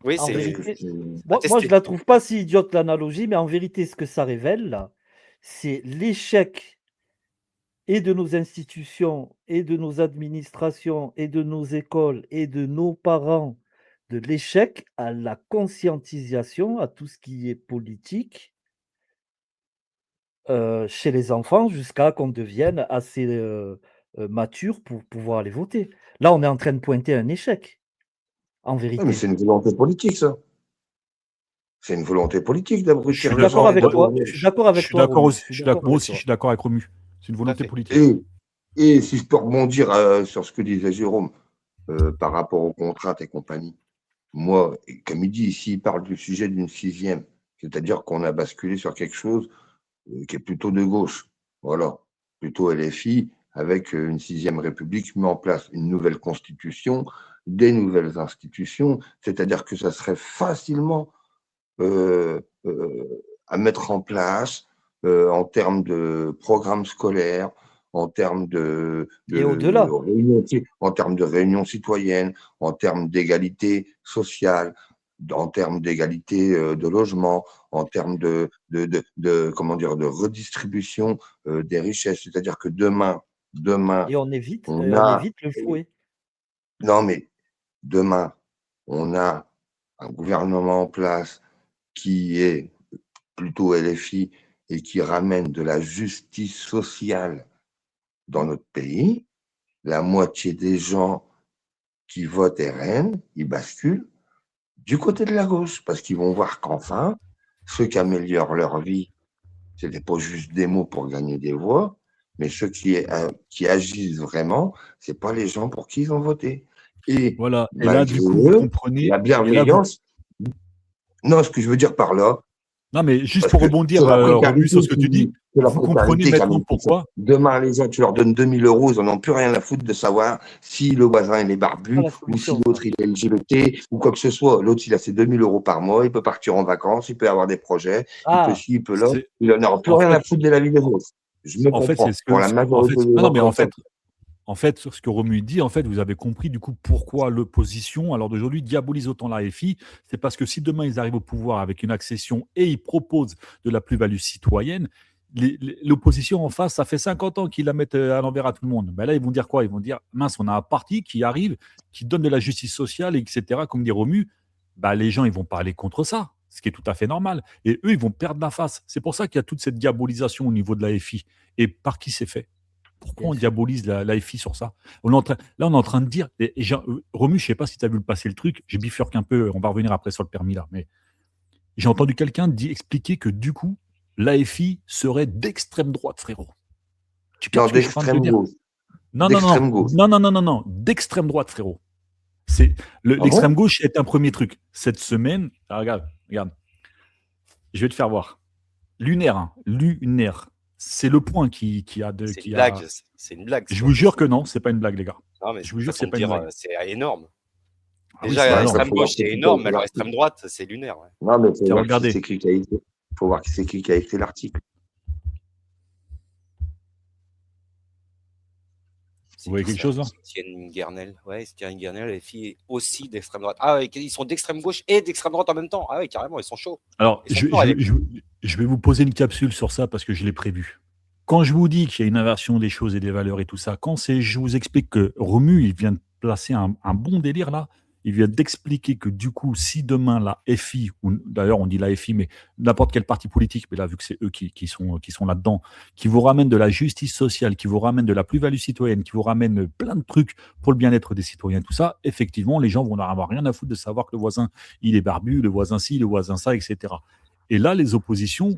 Oui, En c'est vérité, à moi, tester. je la trouve pas si idiote l'analogie, mais en vérité, ce que ça révèle, là, c'est l'échec et de nos institutions, et de nos administrations, et de nos écoles, et de nos parents, de l'échec à la conscientisation, à tout ce qui est politique, chez les enfants, jusqu'à qu'on devienne assez mature pour pouvoir aller voter. Là, on est en train de pointer un échec, en Ouais, mais vérité. c'est une volonté politique, ça. C'est une volonté politique Je d'abrutir suis les D'accord gens. avec Ouais, toi. Je suis d'accord je avec suis toi, d'accord Romu. aussi. Je suis d'accord Moi avec aussi, je toi. suis d'accord avec Romu. C'est une Tout à volonté fait. politique. Et si je peux rebondir sur ce que disait Jérôme par rapport aux contraintes et compagnie, moi, comme il dit ici, il parle du sujet d'une sixième, c'est-à-dire qu'on a basculé sur quelque chose qui est plutôt de gauche. Voilà, plutôt LFI, avec une sixième république met en place une nouvelle constitution, des nouvelles institutions, c'est-à-dire que ça serait facilement à mettre en place en termes de programmes scolaires, en termes Et au-delà. en termes de réunions citoyennes, en termes d'égalité sociale, en termes d'égalité de logement, en termes comment dire, de redistribution des richesses. C'est-à-dire que demain, Et on évite, on on a, évite le fouet. non mais demain, on a un gouvernement en place qui est plutôt LFI et qui ramène de la justice sociale dans notre pays. La moitié des gens qui votent RN, ils basculent du côté de la gauche parce qu'ils vont voir qu'enfin, ceux qui améliorent leur vie, ce n'est pas juste des mots pour gagner des voix, mais ceux qui agissent vraiment, ce n'est pas les gens pour qui ils ont voté. Et Voilà. Et là, malgré du coup, vous eux, comprenez. la Et là, vous... bienveillance. Non, ce que je veux dire par là, Non, mais juste parce pour que rebondir, c'est la Romu, sur précarité ce que tu dis, c'est la vous comprenez précarité qui maintenant amène tout ça. pourquoi. Demain, les gens, tu leur donnes 2000 euros, ils n'en ont plus rien à foutre de savoir si le voisin il est C'est pas barbu la ou si solution, ça. l'autre il est LGBT ou quoi que ce soit. L'autre, il a ses 2000 euros par mois, il peut partir en vacances, il peut avoir des projets, il peut Ah, ci, il peut là, C'est- il n'en aura plus En rien à fait, foutre de la vie des autres. Je me en fait, c'est comprends. Pour la majorité des non, gens mais comme ça. en fait, sur ce que Romu dit, en fait, vous avez compris du coup pourquoi l'opposition, alors d'aujourd'hui, diabolise autant la FI. C'est parce que si demain ils arrivent au pouvoir avec une accession et ils proposent de la plus-value citoyenne, l'opposition en face, ça fait 50 ans qu'ils la mettent à l'envers à tout le monde. Ben là, ils vont dire quoi? Ils vont dire, mince, on a un parti qui arrive, qui donne de la justice sociale, etc. Comme dit Romu, ben, les gens, ils vont pas aller contre ça, ce qui est tout à fait normal. Et eux, ils vont perdre la face. C'est pour ça qu'il y a toute cette diabolisation au niveau de la FI. Et par qui c'est fait? Pourquoi bien on sûr. diabolise la FI sur ça? Là, on est en train de dire, Romu, je ne sais pas si tu as vu le passer le truc, j'ai bifurque un peu, on va revenir après sur le permis là, mais j'ai entendu quelqu'un expliquer que du coup, l'AFI serait d'extrême droite, frérot. Tu Non, captes ce que je suis en train de te d'extrême dire? gauche. Non, D'extrême gauche. non, d'extrême droite, frérot. L'extrême gauche est un premier truc. Cette semaine, regarde, je vais te faire voir. Lunaire, lunaire. C'est le point qui a de. C'est une blague. C'est une blague. Je vous jure que non, c'est pas une blague, les gars. Non, mais Je vous jure que c'est façon pas de une dire, blague. c'est énorme. Ah oui, Déjà, c'est l'extrême énorme. gauche, c'est énorme, mais alors l'extrême droite, c'est lunaire. Ouais. Non, mais Tiens, regardez. il faut voir qui c'est qui a écrit l'article. Vous voyez quelque chose là? Étienne Guernel. Ouais, Étienne Guernel, les filles aussi d'extrême droite. Ah, ouais, ils sont d'extrême gauche et d'extrême droite en même temps. Ah oui, carrément, ils sont chauds. Alors, Ils sont forts, je vais vous poser une capsule sur ça parce que je l'ai prévu. Quand je vous dis qu'il y a une inversion des choses et des valeurs et tout ça, je vous explique que Romu, il vient de placer un bon délire là. Il vient d'expliquer que du coup, si demain la FI, ou d'ailleurs on dit la FI, mais n'importe quel parti politique, mais là vu que c'est eux qui sont là-dedans, qui vous ramènent de la justice sociale, qui vous ramènent de la plus-value citoyenne, qui vous ramènent plein de trucs pour le bien-être des citoyens, tout ça, effectivement, les gens vont n'avoir rien à foutre de savoir que le voisin, il est barbu, le voisin ci, le voisin ça, etc. Et là, les oppositions,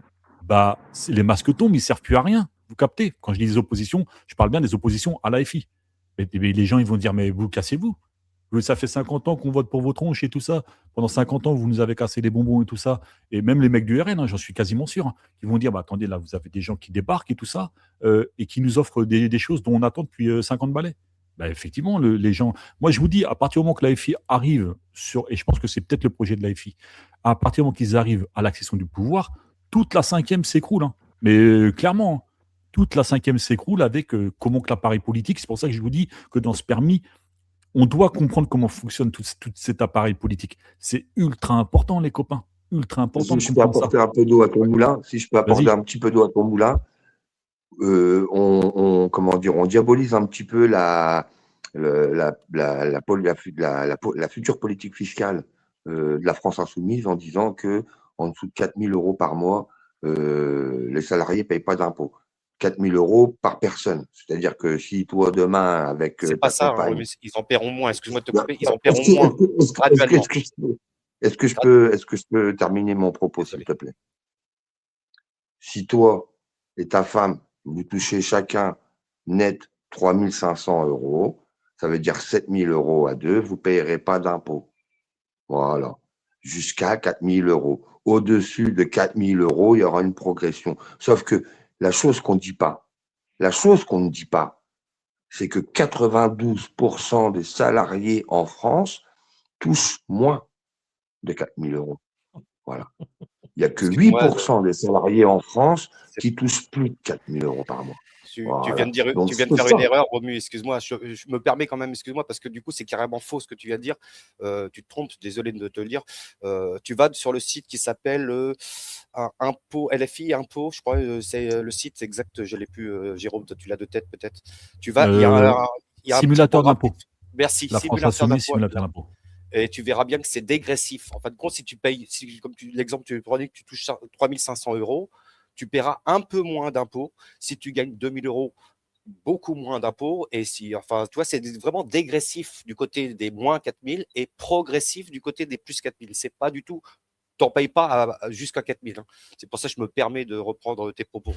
les masques tombent, ils ne servent plus à rien. Vous captez? Quand je dis des oppositions, je parle bien des oppositions à l'AFI. Mais les gens, ils vont dire, mais vous cassez-vous. Ça fait 50 ans qu'on vote pour vos tronches et tout ça. Pendant 50 ans, vous nous avez cassé les bonbons et tout ça. Et même les mecs du RN, j'en suis quasiment sûr, qui vont dire, attendez, là, vous avez des gens qui débarquent et tout ça, et qui nous offrent des choses dont on attend depuis 50 balais. Effectivement, les gens... Moi, je vous dis, à partir du moment que l'AFI arrive et je pense que c'est peut-être le projet de l'AFI, à partir du moment qu'ils arrivent à l'accession du pouvoir, toute la cinquième s'écroule. Mais clairement, toute la cinquième s'écroule avec comment que l'appareil politique. C'est pour ça que je vous dis que dans ce permis, on doit comprendre comment fonctionne tout cet appareil politique. C'est ultra important, les copains. Ultra important de Si je peux comprendre apporter ça. un peu d'eau à ton moulin, si je peux apporter Vas-y. un petit peu d'eau à ton moulin, on diabolise un petit peu la future politique fiscale de la France insoumise en disant que en dessous de 4 000 euros par mois, les salariés ne payent pas d'impôts. 4 000 euros par personne. C'est-à-dire que si toi, demain, avec C'est ta pas ça, compagne... mais ils en paieront moins. Excuse-moi de te Bah, couper, ils en paieront moins, graduellement. Est-ce que je peux terminer mon propos, s'il Désolé. te plaît? Si toi et ta femme, vous touchez chacun net 3 500 euros, ça veut dire 7 000 euros à deux, vous ne payerez pas d'impôt. Voilà. Jusqu'à 4 000 euros. Au-dessus de 4 000 euros, il y aura une progression. Sauf que la chose qu'on ne dit pas, c'est que 92% des salariés en France touchent moins de 4 000 euros. Voilà. Il n'y a que Excuse-moi, 8% des salariés en France qui touchent plus de 4 000 euros par mois. tu Voilà. viens de dire, Donc, tu viens de c'est faire ça. une erreur, Romu, excuse-moi, je me permets quand même, excuse-moi, parce que du coup, c'est carrément faux ce que tu viens de dire. Tu te trompes, désolé de te le dire. Tu vas sur le site qui s'appelle Impôt, LFI, Impôt, je crois, c'est le site exact, je ne l'ai plus, Jérôme, toi, tu l'as de tête peut-être. Tu vas, il y a un petit Simulateur programme. d'impôt. Merci, La France simulateur insoumise, d'impôt. simulateur d'impôt. Et tu verras bien que c'est dégressif. En fin de compte, si tu payes, comme l'exemple que tu prenais, que tu touches 3 500 euros, tu paieras un peu moins d'impôts. Si tu gagnes 2 000 euros, beaucoup moins d'impôts. Et si, enfin, tu vois, c'est vraiment dégressif du côté des moins 4 000 et progressif du côté des plus 4 000. C'est pas du tout, tu n'en payes pas jusqu'à 4 000. C'est pour ça que je me permets de reprendre tes propos.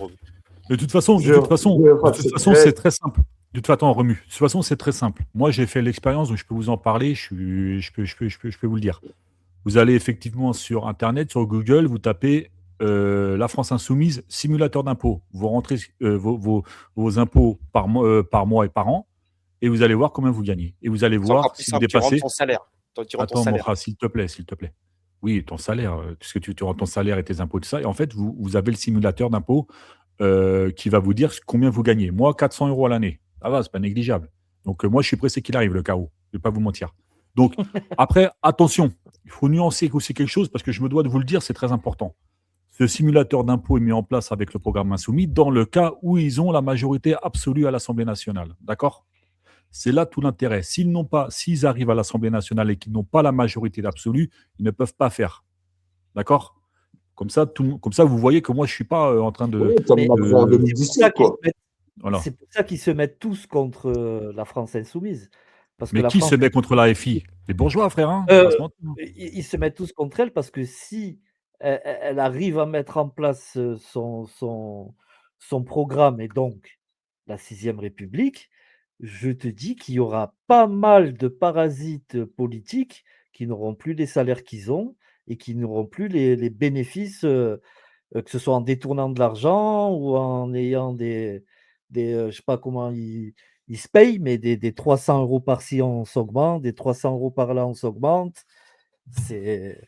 De toute façon, c'est très simple. De toute façon, Remu, de toute façon, c'est très simple. Moi, j'ai fait l'expérience, donc je peux vous en parler, je peux vous le dire. Vous allez effectivement sur Internet, sur Google, vous tapez la France insoumise, simulateur d'impôt. Vous rentrez vos impôts par mois et par an, et vous allez voir combien vous gagnez. Et vous allez voir si vous Tu rentres dépassez. ton salaire. Attends, Mocha, s'il te plaît. Oui, ton salaire, puisque tu rentres ton salaire et tes impôts, tout ça. Et en fait, vous avez le simulateur d'impôt qui va vous dire combien vous gagnez. Moi, 400 euros à l'année. Ça va, c'est pas négligeable. Donc, moi, je suis pressé qu'il arrive, le chaos. Je ne vais pas vous mentir. Donc, après, attention, il faut nuancer aussi quelque chose parce que je me dois de vous le dire, c'est très important. Ce simulateur d'impôt est mis en place avec le programme Insoumis dans le cas où ils ont la majorité absolue à l'Assemblée nationale. D'accord ? C'est là tout l'intérêt. S'ils arrivent à l'Assemblée nationale et qu'ils n'ont pas la majorité absolue, ils ne peuvent pas faire. D'accord ? Comme ça, vous voyez que moi, je ne suis pas en train de. Oui, comme on a fait en 2017, quoi. Voilà. C'est pour ça qu'ils se mettent tous contre la France insoumise. Parce Mais que la qui France se met contre la FI? Les bourgeois, frère. Hein, ils se mettent tous contre elle parce que si elle arrive à mettre en place son programme et donc la 6ème République, je te dis qu'il y aura pas mal de parasites politiques qui n'auront plus les salaires qu'ils ont et qui n'auront plus les bénéfices, que ce soit en détournant de l'argent ou en ayant je sais pas comment ils se payent, mais des 300 euros par-ci on s'augmente, des 300 euros par-là on s'augmente. C'est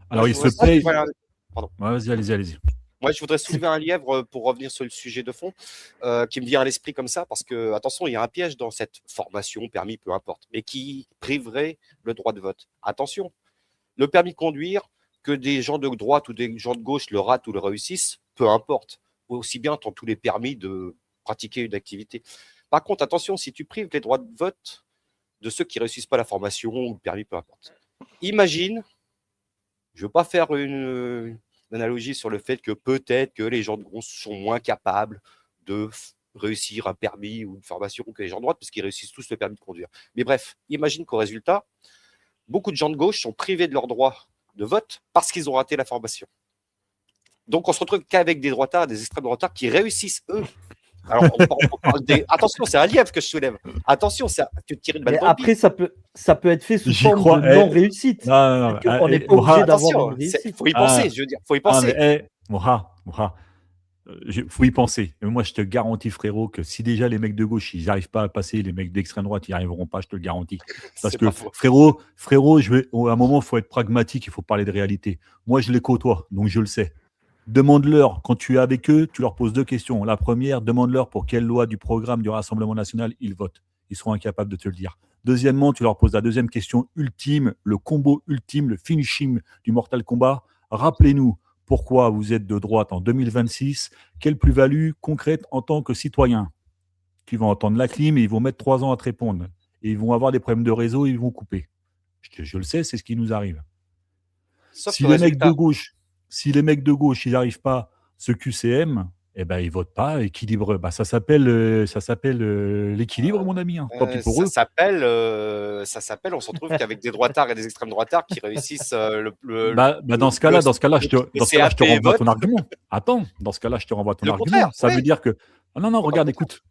Alors, Moi, ils se payent. Pardon. Ouais, vas-y, allez-y. Moi, je voudrais soulever un lièvre pour revenir sur le sujet de fond qui me vient à l'esprit comme ça, parce que, attention, il y a un piège dans cette formation, permis, peu importe, mais qui priverait le droit de vote. Attention, le permis de conduire, que des gens de droite ou des gens de gauche le ratent ou le réussissent, peu importe. Aussi bien dans tous les permis de pratiquer une activité. Par contre, attention, si tu prives les droits de vote de ceux qui ne réussissent pas la formation ou le permis, peu importe. Imagine, je ne veux pas faire une analogie sur le fait que peut-être que les gens de gauche sont moins capables de réussir un permis ou une formation que les gens de droite, parce qu'ils réussissent tous le permis de conduire. Mais bref, imagine qu'au résultat, beaucoup de gens de gauche sont privés de leur droit de vote parce qu'ils ont raté la formation. Donc, on se retrouve qu'avec des droitards et des extrêmes droitards qui réussissent, eux. Alors, on parle des... Attention, c'est un lièvre que je soulève. Attention, tu te tires une balle Mais dans le après, pied. ça peut être fait sous J'y forme crois. de non-réussite. Non, On n'est pas obligé d'avoir Attention, une réussite. faut y penser, je veux dire, faut y penser. Moura, faut y penser. Mais moi, je te garantis, frérot, que si déjà les mecs de gauche, ils n'arrivent pas à passer, les mecs d'extrême droite, ils n'y arriveront pas, je te le garantis. Parce C'est que, pas faux. frérot, à un moment, il faut être pragmatique, il faut parler de réalité. Moi, je les côtoie, donc je le sais. Demande-leur, quand tu es avec eux, tu leur poses 2 questions. La première, demande-leur pour quelle loi du programme du Rassemblement national ils votent. Ils seront incapables de te le dire. Deuxièmement, tu leur poses la deuxième question ultime, le combo ultime, le finishing du Mortal Kombat. Rappelez-nous pourquoi vous êtes de droite en 2026. Quelle plus-value concrète en tant que citoyen? Qui vont entendre la clim et ils vont mettre 3 ans à te répondre. Et ils vont avoir des problèmes de réseau et ils vont couper. Je le sais, c'est ce qui nous arrive. Sauf Si le les mecs résultat. de gauche, ils n'arrivent pas, ce QCM, eh ben, ils votent pas. Équilibre, ça s'appelle l'équilibre, mon ami. Hein. Tant pis pour eux. Ça s'appelle, on se retrouve qu'avec des droitards et des extrêmes droitards qui réussissent Dans ce cas-là, je te renvoie ton argument. Attends, dans ce cas-là, je te renvoie ton Le argument. contraire, Ça ouais. veut dire que. Non, regarde, écoute.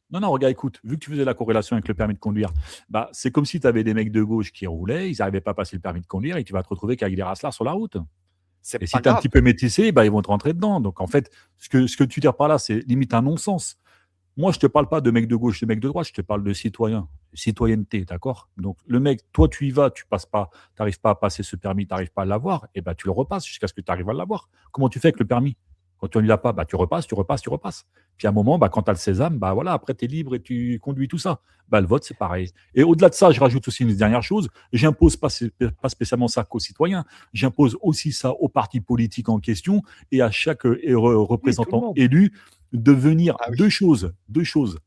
Écoute. Vu que tu faisais la corrélation avec le permis de conduire, c'est comme si tu avais des mecs de gauche qui roulaient, ils n'arrivaient pas à passer le permis de conduire et tu vas te retrouver qu'avec des raslards sur la route. C'est Et si pas tu es un grave. petit peu métissé, ils vont te rentrer dedans. Donc, en fait, ce que tu dis par là, c'est limite un non-sens. Moi, je ne te parle pas de mecs de gauche, de mecs de droite, je te parle de citoyen, de citoyenneté, d'accord? Donc, le mec, toi, tu y vas, tu n'arrives pas à passer ce permis, tu n'arrives pas à l'avoir, et tu le repasses jusqu'à ce que tu arrives à l'avoir. Comment tu fais avec le permis? Quand tu ne l'as pas, tu repasses. Puis à un moment, quand tu as le sésame, après, tu es libre et tu conduis tout ça. Le vote, c'est pareil. Et au-delà de ça, je rajoute aussi une dernière chose. J'impose pas spécialement ça qu'aux citoyens. J'impose aussi ça aux partis politiques en question et à chaque représentant élu de venir deux choses.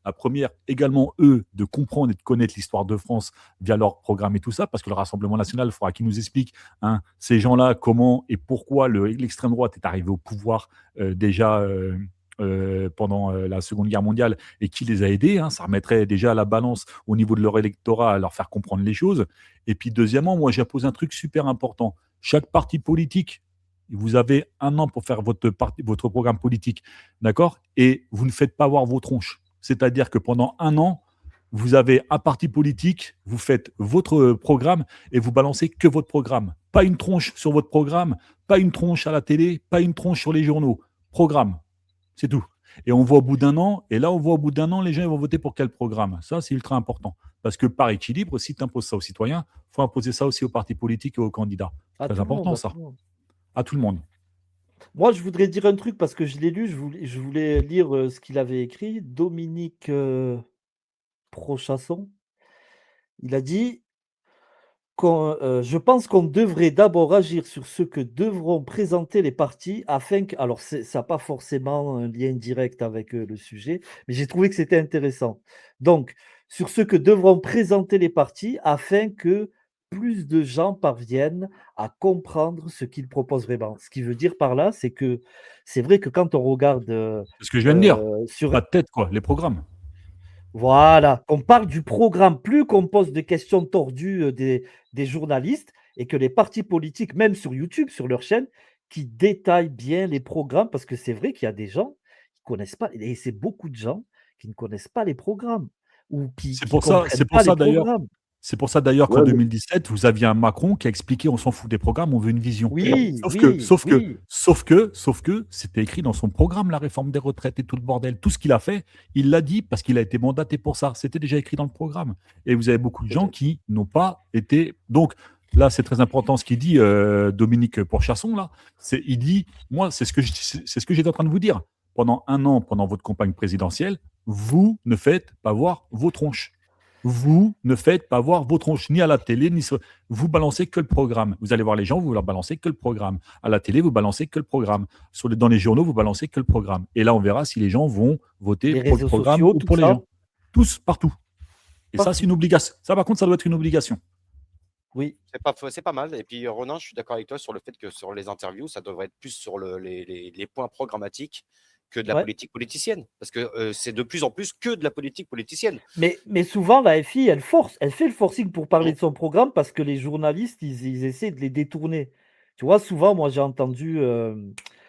La première, également, eux, de comprendre et de connaître l'histoire de France via leur programme et tout ça, parce que le Rassemblement national, il faudra qu'ils nous expliquent ces gens-là, comment et pourquoi l'extrême droite est arrivée au pouvoir déjà pendant la Seconde Guerre mondiale et qui les a aidés. Ça remettrait déjà à la balance au niveau de leur électorat à leur faire comprendre les choses. Et puis, deuxièmement, moi, j'impose un truc super important. Chaque parti politique, vous avez 1 an pour faire votre programme politique, d'accord? Et vous ne faites pas voir vos tronches. C'est-à-dire que pendant 1 an, vous avez un parti politique, vous faites votre programme et vous balancez que votre programme. Pas une tronche sur votre programme, pas une tronche à la télé, pas une tronche sur les journaux. Programme, c'est tout. Et on voit au bout d'1 an, les gens ils vont voter pour quel programme? Ça, c'est ultra important. Parce que par équilibre, si tu imposes ça aux citoyens, il faut imposer ça aussi aux partis politiques et aux candidats. C'est très important, ça. À tout le monde. Moi, je voudrais dire un truc parce que je l'ai lu, je voulais lire ce qu'il avait écrit. Dominique Prochasson. Il a dit je pense qu'on devrait d'abord agir sur ce que devront présenter les partis afin que. Alors, ça n'a pas forcément un lien direct avec le sujet, mais j'ai trouvé que c'était intéressant. Donc, sur ce que devront présenter les partis afin que plus de gens parviennent à comprendre ce qu'ils proposent vraiment. Ce qui veut dire par là, c'est que c'est vrai que quand on regarde c'est ce que je viens de dire. sur Pas de tête, quoi, les programmes. Voilà, on parle du programme, plus qu'on pose des questions tordues des journalistes et que les partis politiques, même sur YouTube, sur leur chaîne, qui détaillent bien les programmes, parce que c'est vrai qu'il y a des gens qui ne connaissent pas, et c'est beaucoup de gens qui ne connaissent pas les programmes ou qui C'est ne pour ça, comprennent pas les d'ailleurs. programmes. C'est pour ça d'ailleurs qu'en Ouais, mais- 2017, vous aviez un Macron qui a expliqué on s'en fout des programmes, on veut une vision. Oui, Sauf que c'était écrit dans son programme, la réforme des retraites et tout le bordel. Tout ce qu'il a fait, il l'a dit parce qu'il a été mandaté pour ça. C'était déjà écrit dans le programme. Et vous avez beaucoup de gens qui n'ont pas été. Donc là, c'est très important ce qu'il dit, Dominique Pourchasson. Là, il dit, moi, c'est ce que j'étais en train de vous dire. Pendant 1 an, pendant votre campagne présidentielle, vous ne faites pas voir vos tronches. Vous ne faites pas voir vos tronches ni à la télé, ni vous balancez que le programme. Vous allez voir les gens, vous leur balancez que le programme. À la télé, vous balancez que le programme. Dans les journaux, vous balancez que le programme. Et là, on verra si les gens vont voter Les pour le réseaux programme sociaux, ou tout pour les ça. gens. Tous, partout. Et ça, Partout. c'est une obligation. Ça, par contre, ça doit être une obligation. Oui. C'est pas mal. Et puis, Ronan, je suis d'accord avec toi sur le fait que sur les interviews, ça devrait être plus sur les points programmatiques que de la politique politicienne. Parce que c'est de plus en plus que de la politique politicienne. Mais souvent, la FI, elle fait le forcing pour parler de son programme parce que les journalistes, ils essaient de les détourner. Tu vois, souvent, moi, j'ai entendu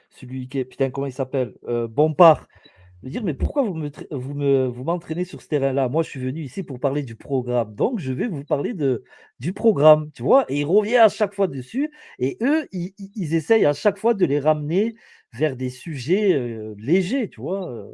celui qui est, putain, comment il s'appelle? Bompard, me dire, mais pourquoi vous m'entraînez sur ce terrain-là? Moi, je suis venu ici pour parler du programme, donc je vais vous parler du programme, tu vois? Et il revient à chaque fois dessus, et eux, ils essayent à chaque fois de les ramener vers des sujets légers, tu vois?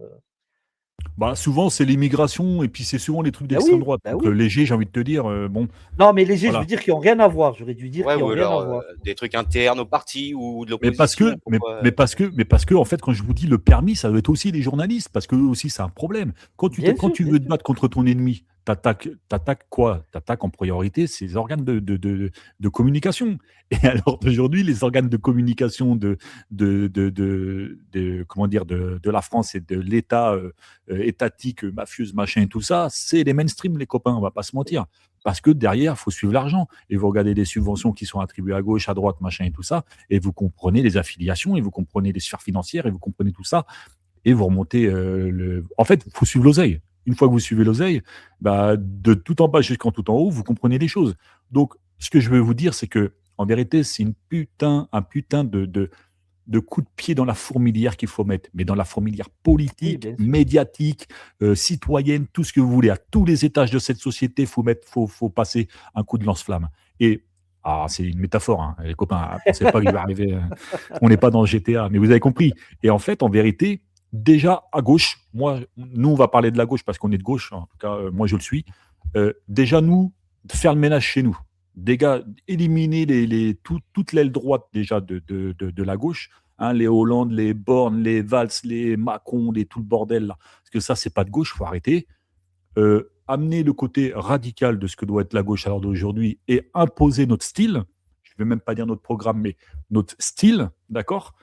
Bah, souvent, c'est l'immigration et puis c'est souvent les trucs Ben d'extrême oui, droite. ben Donc, oui. léger, j'ai envie de te dire, bon, Non, mais léger, je veux voilà. dire, qui ont rien à voir. J'aurais dû dire Ouais, qui ont ou rien à alors voir. des trucs internes au parti ou de Mais parce l'opposition. que, mais parce que, en fait, quand je vous dis le permis, ça doit être aussi les journalistes, parce qu'eux aussi, c'est un problème. Quand tu Bien veux te sûr. battre contre ton ennemi, t'attaques quoi? T'attaques en priorité ses organes de communication. Et alors, aujourd'hui, les organes de communication comment dire, de la France et de l'État étatique, mafieuse, machin et tout ça, c'est les mainstream, les copains, on va pas se mentir. Parce que derrière, il faut suivre l'argent. Et vous regardez les subventions qui sont attribuées à gauche, à droite, machin et tout ça, et vous comprenez les affiliations, et vous comprenez les sphères financières, et vous comprenez tout ça, et vous remontez En fait, il faut suivre l'oseille. Une fois que vous suivez l'oseille, bah, de tout en bas jusqu'en tout en haut, vous comprenez les choses. Donc, ce que je veux vous dire, c'est que, en vérité, c'est un putain de coup de pied dans la fourmilière qu'il faut mettre, mais dans la fourmilière Oui, politique, bien sûr. médiatique, citoyenne, tout ce que vous voulez. À tous les étages de cette société, faut passer un coup de lance-flamme. Et c'est une métaphore, hein, les copains. Ne pensez pas qu'il va arriver. On n'est pas dans le GTA, mais vous avez compris. Et en fait, en vérité, déjà à gauche, nous, on va parler de la gauche parce qu'on est de gauche. En tout cas, moi, je le suis. Déjà, nous, faire le ménage chez nous. Éliminer toute l'aile droite déjà de la gauche, hein, les Hollande, les Borne, les Valls, les Macron, tout le bordel là. Parce que ça, c'est pas de gauche, il faut arrêter. Amener le côté radical de ce que doit être la gauche à l'heure d'aujourd'hui et imposer notre style. Je ne vais même pas dire notre programme, mais notre style, d'accord?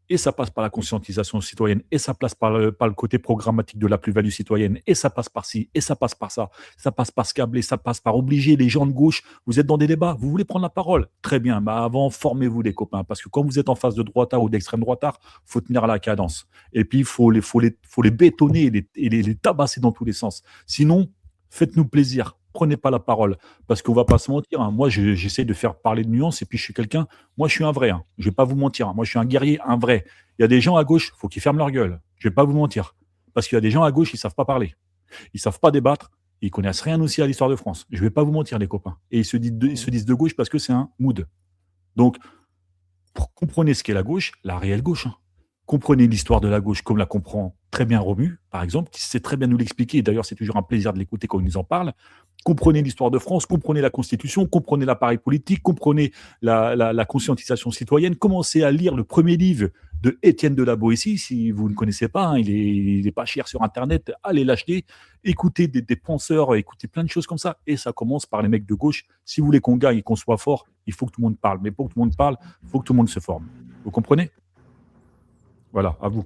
Et ça passe par la conscientisation citoyenne, et ça passe par le côté programmatique de la plus-value citoyenne, et ça passe par ci, et ça passe par ça passe par ce câble, et ça passe par obliger les gens de gauche. Vous êtes dans des débats, vous voulez prendre la parole, très bien, mais avant, formez-vous les copains, parce que quand vous êtes en face de droitard ou d'extrême droitard, il faut tenir à la cadence. Et puis, il faut les bétonner et les tabasser dans tous les sens. Sinon, faites-nous plaisir, prenez pas la parole, parce qu'on va pas se mentir, hein. Moi, j'essaie de faire parler de nuances, et puis je suis quelqu'un, moi, je suis un vrai, hein. Je vais pas vous mentir, hein. Moi, je suis un guerrier, un vrai. Il y a des gens à gauche, il faut qu'ils ferment leur gueule. Je vais pas vous mentir. Parce qu'il y a des gens à gauche, ils savent pas parler. Ils savent pas débattre. Ils connaissent rien aussi à l'histoire de France. Je vais pas vous mentir, les copains. Et ils se disent de gauche parce que c'est un mood. Donc, comprenez ce qu'est la gauche, la réelle gauche, hein. Comprenez l'histoire de la gauche comme la comprend très bien Romu, par exemple, qui sait très bien nous l'expliquer. D'ailleurs, c'est toujours un plaisir de l'écouter quand il nous en parle. Comprenez l'histoire de France, comprenez la Constitution, comprenez l'appareil politique, comprenez la conscientisation citoyenne. Commencez à lire le premier livre de Étienne de la Boétie, si vous ne connaissez pas, hein, il est pas cher sur Internet, allez l'acheter, écoutez des penseurs, écoutez plein de choses comme ça, et ça commence par les mecs de gauche. Si vous voulez qu'on gagne et qu'on soit fort, il faut que tout le monde parle, mais pour que tout le monde parle, il faut que tout le monde se forme. Vous comprenez? Voilà, à vous.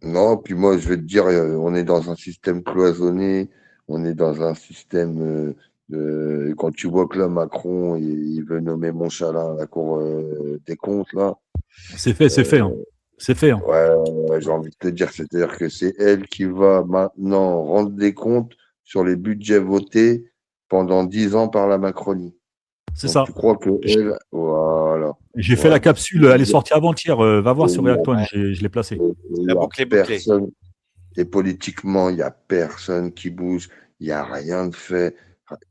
Non, puis moi, je vais te dire, on est dans un système cloisonné, on est dans un système quand tu vois que là, Macron, il veut nommer Montchalin à la Cour des comptes, là. C'est fait, hein. C'est fait, hein. Ouais, j'ai envie de te dire, c'est-à-dire que c'est elle qui va maintenant rendre des comptes sur les budgets votés pendant 10 ans par la Macronie. C'est Donc, ça. tu crois que elle, voilà. J'ai fait la capsule, elle est sortie avant-hier. Va voir sur React One, je l'ai placée. La boucle est bouclée. Et politiquement, il n'y a personne qui bouge, il n'y a rien de fait,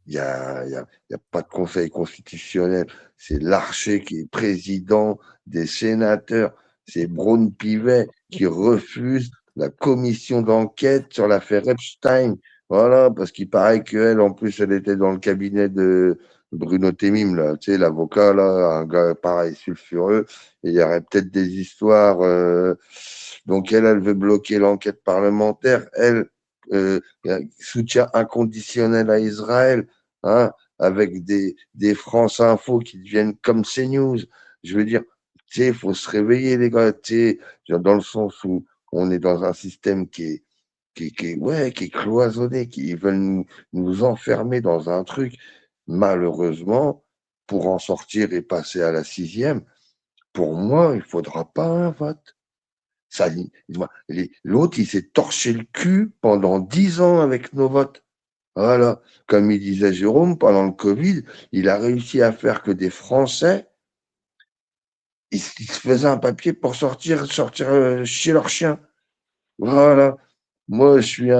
il n'y a pas de conseil constitutionnel. C'est Larcher qui est président des sénateurs. C'est Braun-Pivet qui refuse la commission d'enquête sur l'affaire Epstein. Voilà, parce qu'il paraît qu'elle, en plus, elle était dans le cabinet de Bruno Temim, là, tu sais, l'avocat, là, un gars pareil, sulfureux. Et il y aurait peut-être des histoires. Donc, elle veut bloquer l'enquête parlementaire. Elle, soutien inconditionnel à Israël, hein, avec des France Info qui deviennent comme CNews. Je veux dire, tu sais, il faut se réveiller, les gars, tu sais, dans le sens où on est dans un système qui est cloisonné, qui veulent nous enfermer dans un truc. Malheureusement, pour en sortir et passer à la 6e, pour moi, il ne faudra pas un vote. L'autre, il s'est torché le cul pendant 10 ans avec nos votes. Voilà. Comme il disait Jérôme, pendant le Covid, il a réussi à faire que des Français ils se faisaient un papier pour sortir chez leur chien. Voilà. Moi, je suis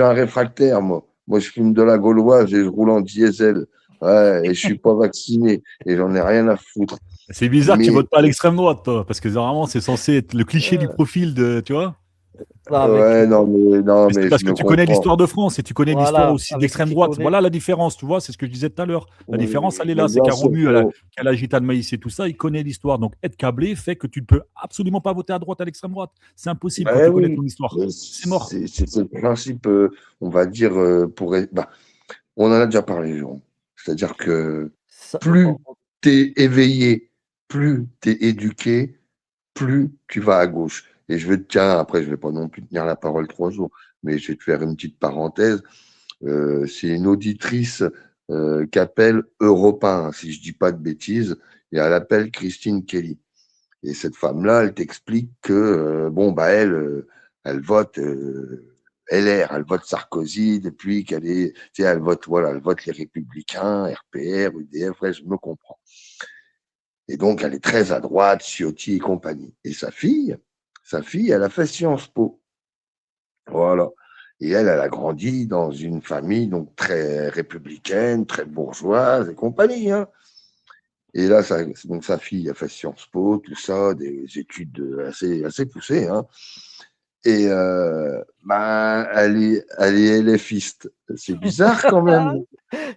un réfractaire, moi. Moi, je fume de la gauloise et je roule en diesel. Ouais, et je suis pas vacciné et j'en ai rien à foutre. C'est bizarre que tu Mais votes pas à l'extrême droite, toi, parce que normalement, c'est censé être le cliché du Euh, profil de, tu vois. non, ouais, non, Mais c'est mais parce je que me tu connais comprends. l'histoire de France et tu connais l'histoire voilà, aussi avec ce d'extrême qu'il droite. connaît. Voilà la différence, tu vois, c'est ce que je disais tout à l'heure. La différence, elle est Mais là, c'est bien qu'à sûr, Romu, qu'à la gitane maïs et tout ça, il connaît l'histoire. Donc être câblé fait que tu ne peux absolument pas voter à droite, à l'extrême droite. C'est impossible quand ouais, tu connais oui, ton histoire. mais C'est mort. c'est le principe, on va dire, bah, on en a déjà parlé, Jérôme. C'est-à-dire que Ça- plus tu es éveillé, plus tu es éduqué, plus tu vas à gauche. Et tiens, après, je vais pas non plus tenir la parole 3 jours, mais je vais te faire une petite parenthèse. C'est une auditrice qui appelle Europe 1, si je dis pas de bêtises, et elle appelle Christine Kelly. Et cette femme-là, elle t'explique que, bon, bah, elle vote LR, elle vote Sarkozy depuis qu'elle est, tu sais, voilà, elle vote les Républicains, RPR, UDF, ouais, je me comprends. Et donc, elle est très à droite, Ciotti et compagnie. Et sa fille, elle a fait Sciences Po. Voilà. Et elle a grandi dans une famille donc très républicaine, très bourgeoise et compagnie, hein. Et là, donc sa fille a fait Sciences Po, tout ça, des études assez poussées, hein. Et ben, elle est LFiste. C'est bizarre quand même.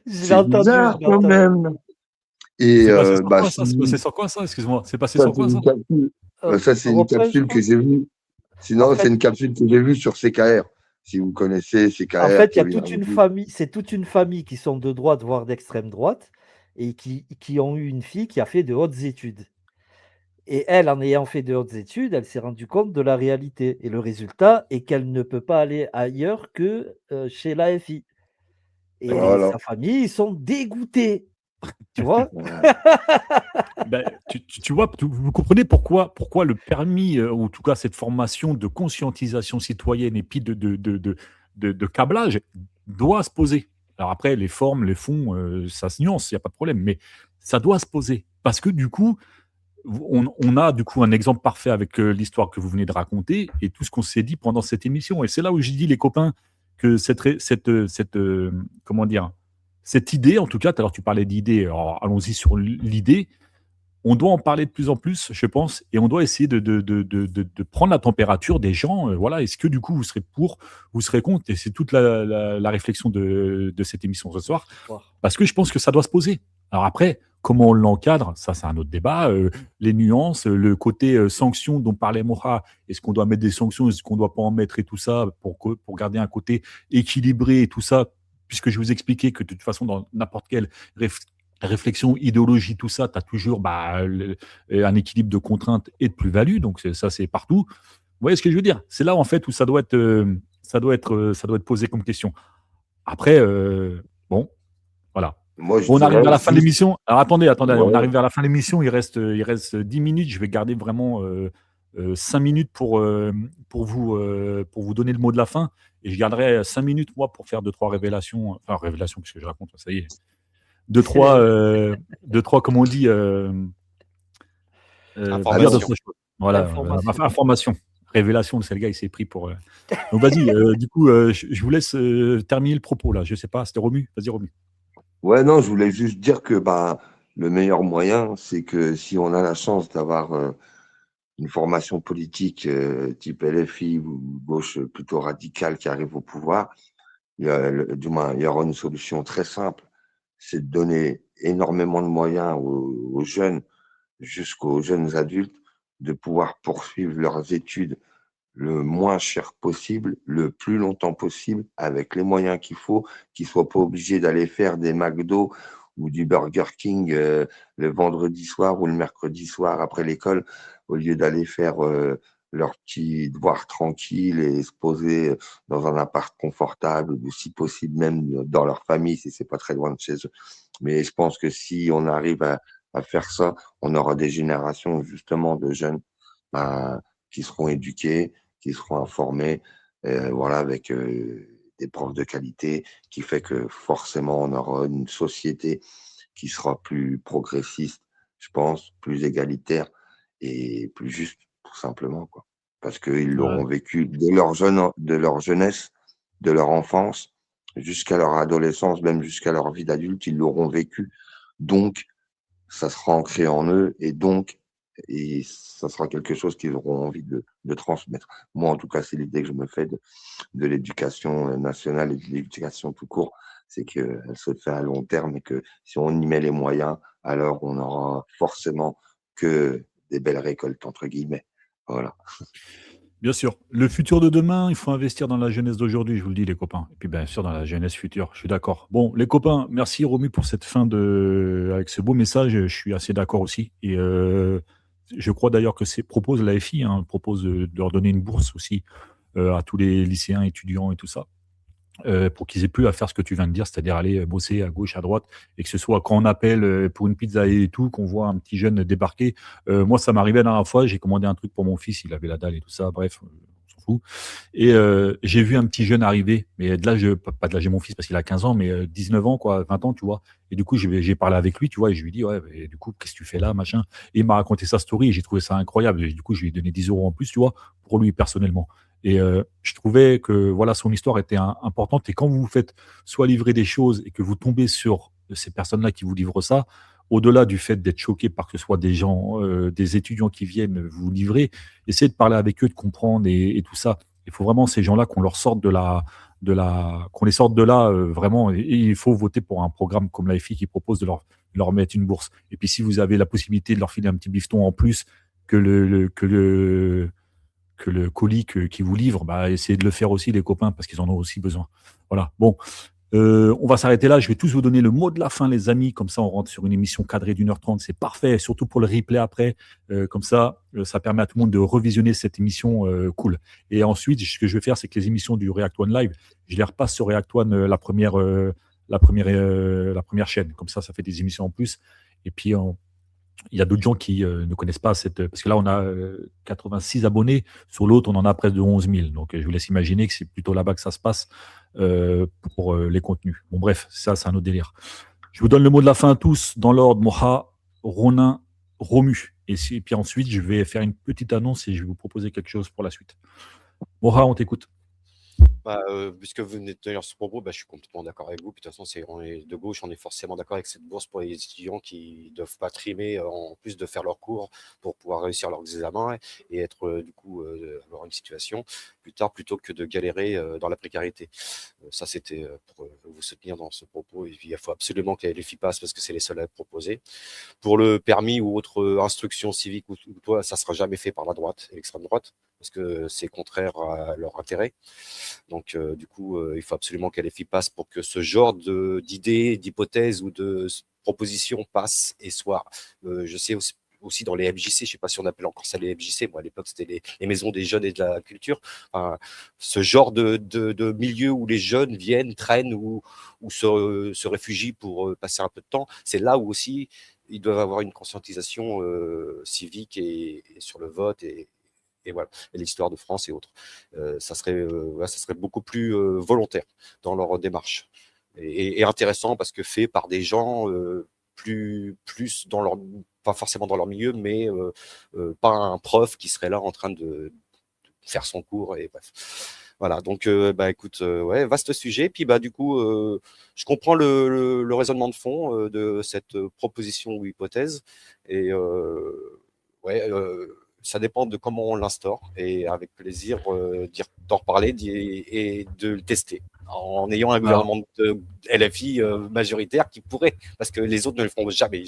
Je l'ai C'est entendu, bizarre je l'ai quand entendu. même. Et C'est passé sur bah, quoi ça? C'est passé sur quoi ça? Excuse-moi. C'est passé ça, sur c'est quoi ça? une capsule. Ça, c'est une Europe 1, je capsule que crois. j'ai vue. En Sinon, c'est fait, une capsule que j'ai vue sur CKR. Si vous connaissez En CKR, fait, il y a Kevin toute une Radu. famille, c'est toute une famille qui sont de droite, voire d'extrême droite, et qui ont eu une fille qui a fait de hautes études. Et elle, en ayant fait de hautes études, elle s'est rendue compte de la réalité. Et le résultat est qu'elle ne peut pas aller ailleurs que chez l'AFI. Et Voilà. sa famille, ils sont dégoûtés. Tu vois? Ben, tu vois, vous comprenez pourquoi le permis, ou en tout cas cette formation de conscientisation citoyenne et puis de câblage doit se poser. Alors après, les formes, les fonds, ça se nuance, il n'y a pas de problème, mais ça doit se poser. Parce que du coup, on a du coup un exemple parfait avec l'histoire que vous venez de raconter et tout ce qu'on s'est dit pendant cette émission. Et c'est là où j'ai dit, les copains, que comment dire, cette idée, en tout cas, tout à l'heure tu parlais d'idée, alors allons-y sur l'idée, on doit en parler de plus en plus, je pense, et on doit essayer de prendre la température des gens. Voilà, est-ce que du coup vous serez pour, vous serez contre? Et c'est toute la réflexion de cette émission ce soir, parce que je pense que ça doit se poser. Alors après, comment on l'encadre, ça c'est un autre débat. Les nuances, le côté sanctions dont parlait Moha, est-ce qu'on doit mettre des sanctions, est-ce qu'on ne doit pas en mettre et tout ça, pour garder un côté équilibré et tout ça, puisque je vous expliquais que de toute façon, dans n'importe quelle réflexion, idéologie, tout ça, tu as toujours un équilibre de contraintes et de plus-value. Donc ça, c'est partout. Vous voyez ce que je veux dire? C'est là en fait où ça doit être posé comme question. Après, bon, voilà. Moi, je Bon, on arrive dirais vers la fin de juste, l'émission. Alors attendez, on ouais, arrive vers la fin de l'émission. Il reste 10 minutes. Je vais garder vraiment 5 minutes pour vous donner le mot de la fin. Et je garderai 5 minutes, moi, pour faire 2-3 révélations. Enfin, révélations, qu'est-ce que je raconte? Ça y est. Deux, trois, comment on dit, dire Information. d'autres choses. Voilà, Information. information. Révélation, c'est le gars, il s'est pris pour. Donc vas-y, du coup, je vous laisse terminer le propos là. Je sais pas, c'était Romu. Vas-y, Romu. ouais, non, je voulais juste dire que bah, le meilleur moyen, c'est que si on a la chance d'avoir une formation politique type LFI ou gauche plutôt radicale qui arrive au pouvoir, du moins, il y aura une solution très simple, c'est de donner énormément de moyens aux jeunes, jusqu'aux jeunes adultes, de pouvoir poursuivre leurs études le moins cher possible, le plus longtemps possible, avec les moyens qu'il faut, qu'ils ne soient pas obligés d'aller faire des McDo ou du Burger King le vendredi soir ou le mercredi soir après l'école, au lieu d'aller faire leurs petits devoirs tranquilles et se poser dans un appart confortable, ou si possible même dans leur famille, si c'est pas très loin de chez eux. Mais je pense que si on arrive à faire ça, on aura des générations justement de jeunes qui seront éduqués, qui seront informés, voilà, avec des profs de qualité, qui fait que forcément on aura une société qui sera plus progressiste je pense, plus égalitaire et plus juste, tout simplement, quoi. Parce qu'ils Ouais. l'auront vécu de leur jeunesse, de leur enfance, jusqu'à leur adolescence, même jusqu'à leur vie d'adulte, ils l'auront vécu. Donc, ça sera ancré en eux et ça sera quelque chose qu'ils auront envie de transmettre. Moi, en tout cas, c'est l'idée que je me fais de l'éducation nationale et de l'éducation tout court, c'est qu'elle se fait à long terme et que si on y met les moyens, alors on aura forcément que des belles récoltes, entre guillemets. Voilà. Bien sûr. Le futur de demain, il faut investir dans la jeunesse d'aujourd'hui, je vous le dis, les copains. Et puis, bien sûr, dans la jeunesse future. Je suis d'accord. Bon, les copains, merci Romu pour cette fin avec ce beau message. Je suis assez d'accord aussi. Et je crois d'ailleurs que propose la FI, propose de leur donner une bourse aussi à tous les lycéens, étudiants et tout ça. Pour qu'ils aient plus à faire ce que tu viens de dire, c'est-à-dire aller bosser à gauche, à droite, et que ce soit quand on appelle pour une pizza et tout, qu'on voit un petit jeune débarquer. Moi, ça m'arrivait la dernière fois, j'ai commandé un truc pour mon fils, il avait la dalle et tout ça, bref, on s'en fout. Et j'ai vu un petit jeune arriver, mais de l'âge, pas de l'âge de mon fils parce qu'il a 15 ans, mais 19 ans, quoi, 20 ans, tu vois. Et du coup, j'ai parlé avec lui, tu vois, et je lui ai dit, ouais, et du coup, qu'est-ce que tu fais là, machin. Et il m'a raconté sa story, et j'ai trouvé ça incroyable. Et du coup, je lui ai donné 10 euros en plus, tu vois, pour lui personnellement. Et je trouvais que voilà, son histoire était importante. Et quand vous vous faites soit livrer des choses et que vous tombez sur ces personnes-là qui vous livrent ça, au-delà du fait d'être choqué par que ce soit des gens, des étudiants qui viennent vous livrer, essayez de parler avec eux, de comprendre et tout ça. Il faut vraiment ces gens-là qu'on leur sorte qu'on les sorte de là vraiment. Et il faut voter pour un programme comme l'AFI qui propose de leur mettre une bourse. Et puis si vous avez la possibilité de leur filer un petit bifton en plus que le colis qui vous livre, bah, essayez de le faire aussi, les copains, parce qu'ils en ont aussi besoin. Voilà. Bon, on va s'arrêter là. Je vais tous vous donner le mot de la fin, les amis. Comme ça, on rentre sur une émission cadrée d'1h30. C'est parfait, surtout pour le replay après. Comme ça, ça permet à tout le monde de revisionner cette émission cool. Et ensuite, ce que je vais faire, c'est que les émissions du React One Live, je les repasse sur React One, la première chaîne. Comme ça fait des émissions en plus. Et puis, il y a d'autres gens qui ne connaissent pas parce que là, on a 86 abonnés. Sur l'autre, on en a près de 11 000. Donc, je vous laisse imaginer que c'est plutôt là-bas que ça se passe pour les contenus. Bon, bref, ça, c'est un autre délire. Je vous donne le mot de la fin à tous, dans l'ordre, Moha, Ronin, Romu. Et puis ensuite, je vais faire une petite annonce et je vais vous proposer quelque chose pour la suite. Moha, on t'écoute. Puisque vous venez de tenir ce propos, je suis complètement d'accord avec vous. Puis, de toute façon, on est de gauche, on est forcément d'accord avec cette bourse pour les étudiants qui ne doivent pas trimer en plus de faire leurs cours pour pouvoir réussir leurs examens et être du coup avoir une situation plus tard plutôt que de galérer dans la précarité. Ça, c'était pour vous soutenir dans ce propos. Et puis, il faut absolument que la LFI passe parce que c'est les seuls à être proposés. Pour le permis ou autre instruction civique ou toi, ça ne sera jamais fait par la droite et l'extrême droite parce que c'est contraire à leur intérêt. Donc, du coup, il faut absolument qu'elle passe pour que ce genre d'idées, d'hypothèses ou de propositions passe et soit, je sais aussi dans les MJC, je ne sais pas si on appelle encore ça les MJC, moi à l'époque c'était les maisons des jeunes et de la culture, ce genre de milieu où les jeunes viennent, traînent ou se réfugient pour passer un peu de temps, c'est là où aussi ils doivent avoir une conscientisation civique et sur le vote et voilà, et l'histoire de France et autres. Ça serait beaucoup plus volontaire dans leur démarche et intéressant parce que fait par des gens plus dans leur, pas forcément dans leur milieu, mais pas un prof qui serait là en train de faire son cours et bref. Voilà, donc écoute, ouais, vaste sujet. Puis du coup, je comprends le raisonnement de fond de cette proposition ou hypothèse et ouais. Ça dépend de comment on l'instaure et avec plaisir d'en reparler et de le tester en ayant un gouvernement de LFI majoritaire qui pourrait, parce que les autres ne le feront jamais.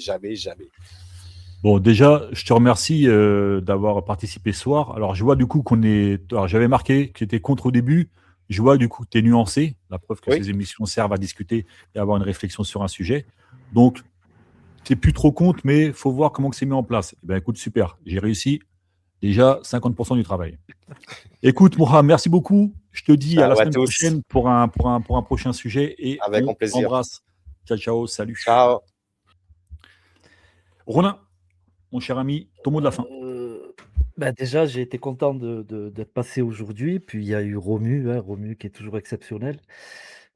Bon, déjà, je te remercie d'avoir participé ce soir. Alors, je vois du coup Alors, j'avais marqué que tu étais contre au début. Je vois du coup que tu es nuancé. La preuve que Oui. ces émissions servent à discuter et à avoir une réflexion sur un sujet. Donc, tu n'es plus trop contre, mais il faut voir comment c'est mis en place. Eh bien, écoute, super. J'ai réussi. Déjà, 50% du travail. Écoute, Moha, merci beaucoup. Je te dis à la semaine prochaine pour un prochain sujet. Et avec on plaisir. Embrasse. Ciao, ciao. Salut. Ciao. Ronin, mon cher ami, ton mot de la fin. Déjà, j'ai été content d'être passé aujourd'hui. Puis il y a eu Romu, Romu qui est toujours exceptionnel.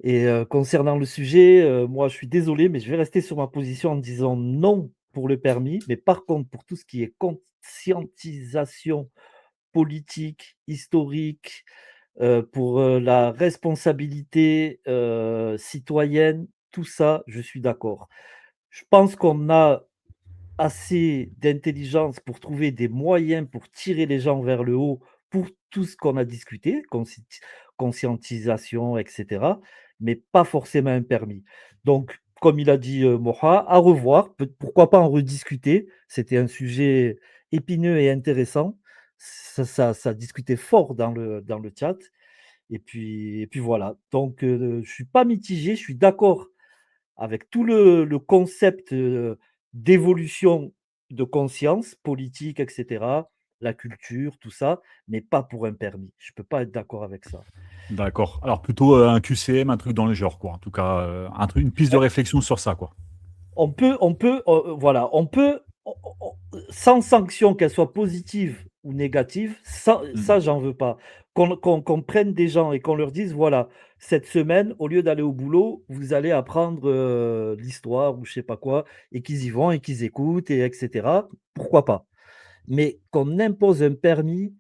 Et concernant le sujet, moi je suis désolé, mais je vais rester sur ma position en disant non pour le permis, mais par contre, pour tout ce qui est conscientisation politique, historique, pour la responsabilité citoyenne, tout ça, je suis d'accord. Je pense qu'on a assez d'intelligence pour trouver des moyens pour tirer les gens vers le haut pour tout ce qu'on a discuté, conscientisation, etc., mais pas forcément un permis. Donc, comme il a dit Moha, à revoir, pourquoi pas en rediscuter. C'était un sujet épineux et intéressant. Ça discutait fort dans le chat. Et puis voilà. Donc, je ne suis pas mitigé, je suis d'accord avec tout le concept d'évolution de conscience politique, etc., la culture, tout ça, mais pas pour un permis. Je ne peux pas être d'accord avec ça. D'accord. Alors plutôt un QCM, un truc dans le genre, quoi. En tout cas, une piste de réflexion sur ça, quoi. Voilà, sans sanction, qu'elle soit positive ou négative, ça j'en veux pas. Qu'on prenne des gens et qu'on leur dise, voilà, cette semaine, au lieu d'aller au boulot, vous allez apprendre l'histoire ou je sais pas quoi, et qu'ils y vont et qu'ils écoutent, et etc. Pourquoi pas? Mais qu'on impose un permis,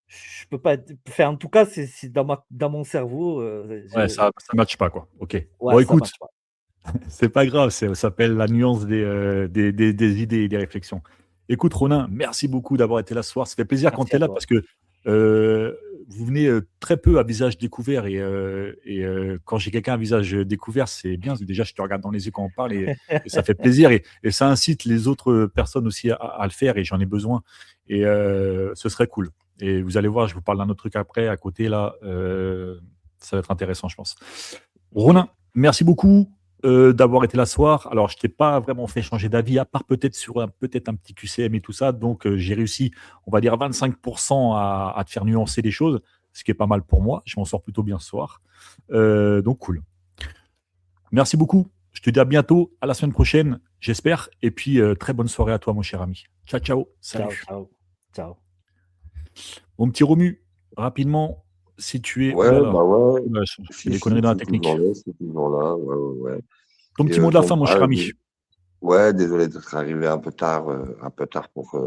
je peux pas enfin, en tout cas, c'est dans mon cerveau. Ouais, ça ne matche pas, quoi. Ok. Bon, Ouais, ça écoute, marche pas. c'est pas grave, ça s'appelle la nuance des idées et des réflexions. Écoute, Ronin, merci beaucoup d'avoir été là ce soir. Ça fait plaisir quand Merci tu es à là toi. parce que vous venez très peu à visage découvert et quand j'ai quelqu'un à visage découvert, c'est bien. Déjà, je te regarde dans les yeux quand on parle et ça fait plaisir et ça incite les autres personnes aussi à le faire et j'en ai besoin. Et ce serait cool. Et vous allez voir, je vous parle d'un autre truc après, à côté, là. Ça va être intéressant, je pense. Ronin, merci beaucoup d'avoir été là ce soir. Alors, je t'ai pas vraiment fait changer d'avis, à part peut-être sur peut-être un petit QCM et tout ça. Donc, j'ai réussi, on va dire, 25% à te faire nuancer les choses, ce qui est pas mal pour moi. Je m'en sors plutôt bien ce soir. Donc, cool. Merci beaucoup. Je te dis à bientôt, à la semaine prochaine, j'espère. Et puis, très bonne soirée à toi, mon cher ami. Ciao, ciao. Ciao, Salut. ciao, ciao. Mon petit Romu, rapidement, si tu es. Oh Ouais, là là. bah ouais. Oula, je fais Si, des conneries dans la c'est technique. toujours là, c'est toujours là. Ouais, ouais, ouais. Ton Et petit mot de la fin, mon cher bah, ami. ouais, désolé d'être arrivé un peu tard pour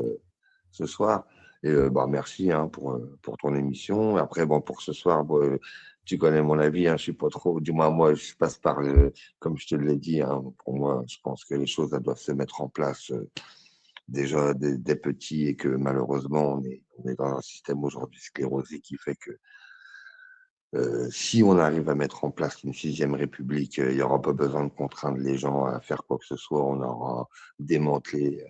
ce soir. Et bah, merci hein, pour ton émission. Et après, bon, pour ce soir, bon, tu connais mon avis, hein, je suis pas trop, du moins moi, je passe par comme je te l'ai dit, hein, pour moi, je pense que les choses elles doivent se mettre en place déjà des petits et que malheureusement, on est dans un système aujourd'hui sclérosé qui fait que si on arrive à mettre en place une sixième république, il n'y aura pas besoin de contraindre les gens à faire quoi que ce soit. On aura démantelé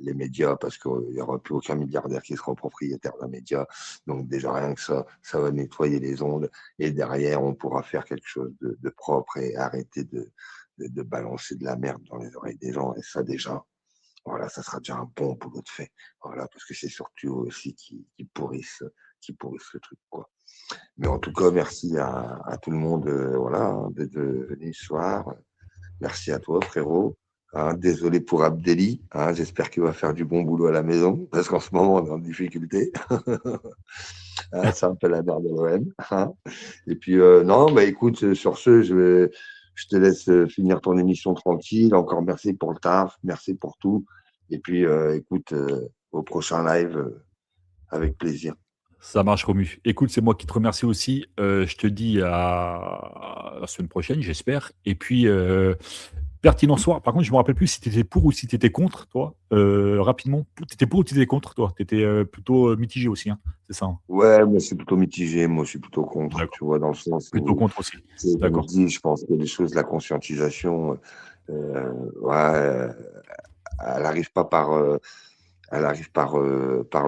les médias parce qu'il n'y aura plus aucun milliardaire qui sera propriétaire d'un média. Donc déjà rien que ça va nettoyer les ondes. Et derrière, on pourra faire quelque chose de propre et arrêter de balancer de la merde dans les oreilles des gens. Et ça déjà, voilà, ça sera déjà un bon boulot de fait. Voilà, parce que c'est surtout aussi qui pourrissent le truc, quoi. Mais en tout cas, merci à tout le monde voilà, hein, d'être venu ce soir. Merci à toi, frérot. Hein, désolé pour Abdelli. Hein, j'espère qu'il va faire du bon boulot à la maison, parce qu'en ce moment, on est en difficulté. Hein, c'est un peu la merde de l'OM. Hein. Et puis, non, bah, écoute, sur ce, je te laisse finir ton émission tranquille. Encore merci pour le taf, merci pour tout. Et puis, écoute, au prochain live, avec plaisir. Ça marche, Romu. Écoute, c'est moi qui te remercie aussi. Je te dis à la semaine prochaine, j'espère. Et puis, pertinent soir. Par contre, je me rappelle plus si tu étais pour ou si tu étais contre, toi. Rapidement, tu étais pour ou tu étais contre, toi? Tu étais plutôt mitigé aussi, hein, c'est ça, hein? Ouais, moi je suis plutôt mitigé, moi je suis plutôt contre, D'accord. tu vois, dans le sens Plutôt où, contre aussi. comme D'accord. je dis, je pense que les choses, la conscientisation, ouais, elle arrive pas elle arrive par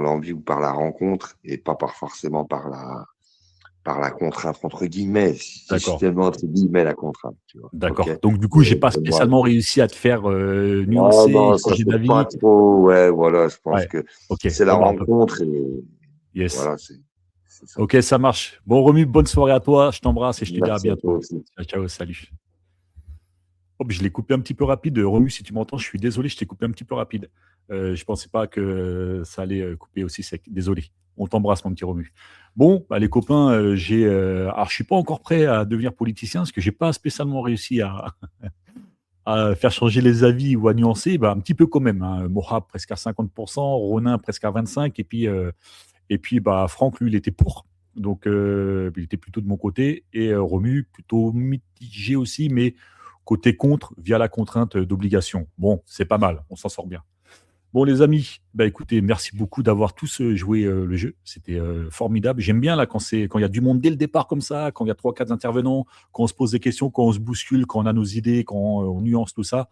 l'envie ou par la rencontre et pas forcément par la contrainte, entre guillemets, c'est D'accord. justement entre guillemets la contrainte, tu vois. D'accord. Ok. Donc, du coup, j'ai pas Moi, spécialement réussi à te faire ouais, nuancer et non, ça changer c'est pas d'avis. trop, ouais, voilà, je pense Ouais. que Ok. c'est la Bon, bah, on peut. rencontre et Yes. voilà, c'est ça. Ok, ça marche. Bon, Romu, bonne soirée à toi. Je t'embrasse et je te dis à Merci à toi bientôt. aussi. Ciao, ciao, salut. Hop, je l'ai coupé un petit peu rapide. Romu, si tu m'entends, je suis désolé, je t'ai coupé un petit peu rapide. Je pensais pas que ça allait couper aussi sec. Désolé. On t'embrasse, mon petit Romu. Bon, bah, les copains, alors je suis pas encore prêt à devenir politicien parce que j'ai pas spécialement réussi à à faire changer les avis ou à nuancer, bah, un petit peu quand même, hein. Moha presque à 50%, Ronin presque à 25%, et puis bah, Franck, lui, il était pour. Donc, il était plutôt de mon côté. Et Romu, plutôt mitigé aussi, mais côté contre, via la contrainte d'obligation. Bon, c'est pas mal, on s'en sort bien. Bon, les amis, bah, écoutez, merci beaucoup d'avoir tous joué le jeu. C'était formidable. J'aime bien là quand il y a du monde dès le départ comme ça, quand il y a 3-4 intervenants, quand on se pose des questions, quand on se bouscule, quand on a nos idées, quand on nuance tout ça.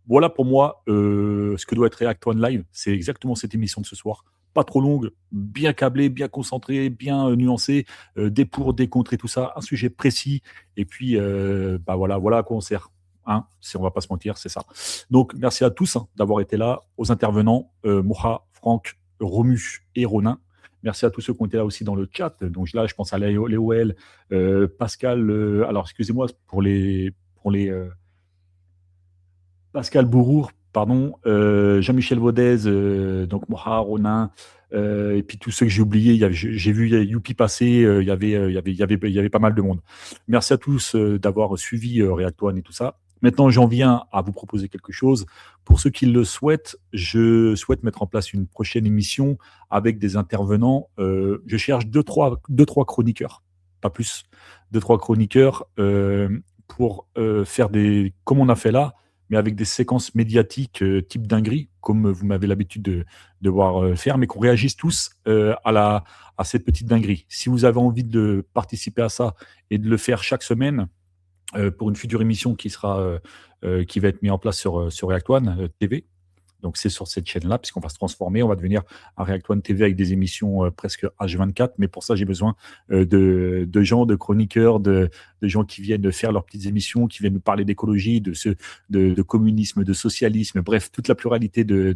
Voilà pour moi ce que doit être React One Live. C'est exactement cette émission de ce soir. Pas trop longue, bien câblée, bien concentrée, bien nuancée, des pour, des contre et tout ça. Un sujet précis. Et puis, bah voilà à quoi on sert. Hein, si on va pas se mentir, c'est ça. Donc, merci à tous d'avoir été là, aux intervenants, Moha, Franck, Romu et Ronin. Merci à tous ceux qui ont été là aussi dans le chat. Donc là, je pense à Léoel, Pascal. Alors, excusez-moi pour les Pascal Bourour, pardon, Jean-Michel Vaudez, donc Moha, Ronin, et puis tous ceux que j'ai oubliés. J'ai vu Youpi passer, il y avait pas mal de monde. Merci à tous d'avoir suivi React One et tout ça. Maintenant, j'en viens à vous proposer quelque chose. Pour ceux qui le souhaitent, je souhaite mettre en place une prochaine émission avec des intervenants. Je cherche deux, trois chroniqueurs, pas plus, 2-3 chroniqueurs pour faire comme on a fait là, mais avec des séquences médiatiques type dinguerie, comme vous m'avez l'habitude de voir faire, mais qu'on réagisse tous à cette petite dinguerie. Si vous avez envie de participer à ça et de le faire chaque semaine, pour une future émission qui va être mise en place sur React One TV. Donc, c'est sur cette chaîne-là, puisqu'on va se transformer. On va devenir un React One TV avec des émissions presque H24. Mais pour ça, j'ai besoin de gens, de chroniqueurs, de gens qui viennent faire leurs petites émissions, qui viennent nous parler d'écologie, de communisme, de socialisme, bref, toute la pluralité de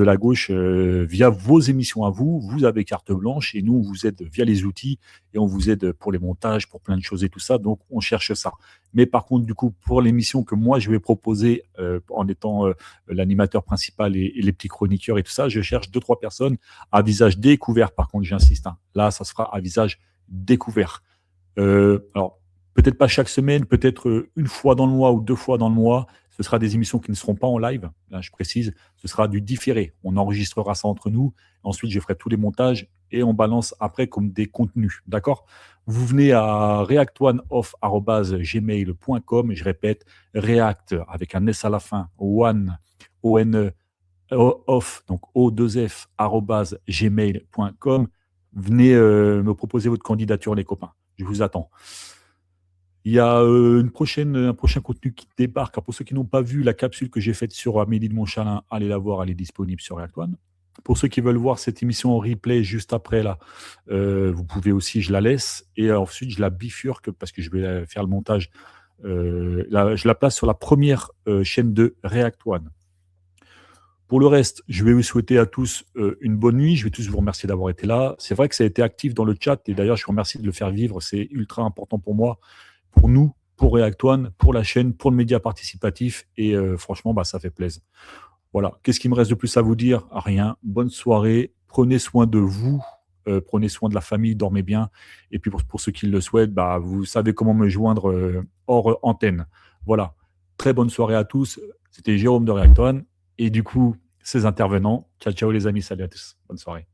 la gauche via vos émissions à vous. Vous avez carte blanche et nous, on vous aide via les outils et on vous aide pour les montages, pour plein de choses et tout ça. Donc, on cherche ça. Mais par contre, du coup, pour l'émission que moi, je vais proposer en étant l'animateur principal et les petits chroniqueurs et tout ça, je cherche 2-3 personnes à visage découvert. Par contre, j'insiste. Là, ça se fera à visage découvert. Alors, peut-être pas chaque semaine, peut-être une fois dans le mois ou 2 fois dans le mois. Ce sera des émissions qui ne seront pas en live. Là, je précise, ce sera du différé. On enregistrera ça entre nous. Ensuite, je ferai tous les montages et on balance après comme des contenus. D'accord ? Vous venez à reactoneoff@gmail.com et je répète, react avec un S à la fin, one, O-N-E, off, donc O2F, @gmail.com. Venez me proposer votre candidature, les copains. Je vous attends. Il y a un prochain contenu qui débarque. Alors, pour ceux qui n'ont pas vu la capsule que j'ai faite sur Amélie de Montchalin, allez la voir, elle est disponible sur React One. Pour ceux qui veulent voir cette émission en replay juste après, là, vous pouvez aussi, je la laisse. Et ensuite, je la bifurque parce que je vais faire le montage. Je la place sur la première chaîne de React One. Pour le reste, je vais vous souhaiter à tous une bonne nuit. Je vais tous vous remercier d'avoir été là. C'est vrai que ça a été actif dans le chat. Et d'ailleurs, je vous remercie de le faire vivre. C'est ultra important pour moi, pour nous, pour React One, pour la chaîne, pour le média participatif. Et franchement, ça fait plaisir. Voilà. Qu'est-ce qu'il me reste de plus à vous dire ? Rien. Bonne soirée. Prenez soin de vous. Prenez soin de la famille. Dormez bien. Et puis, pour ceux qui le souhaitent, vous savez comment me joindre hors antenne. Voilà. Très bonne soirée à tous. C'était Jérôme de React One. Et du coup, ces intervenants. Ciao, ciao les amis. Salut à tous. Bonne soirée.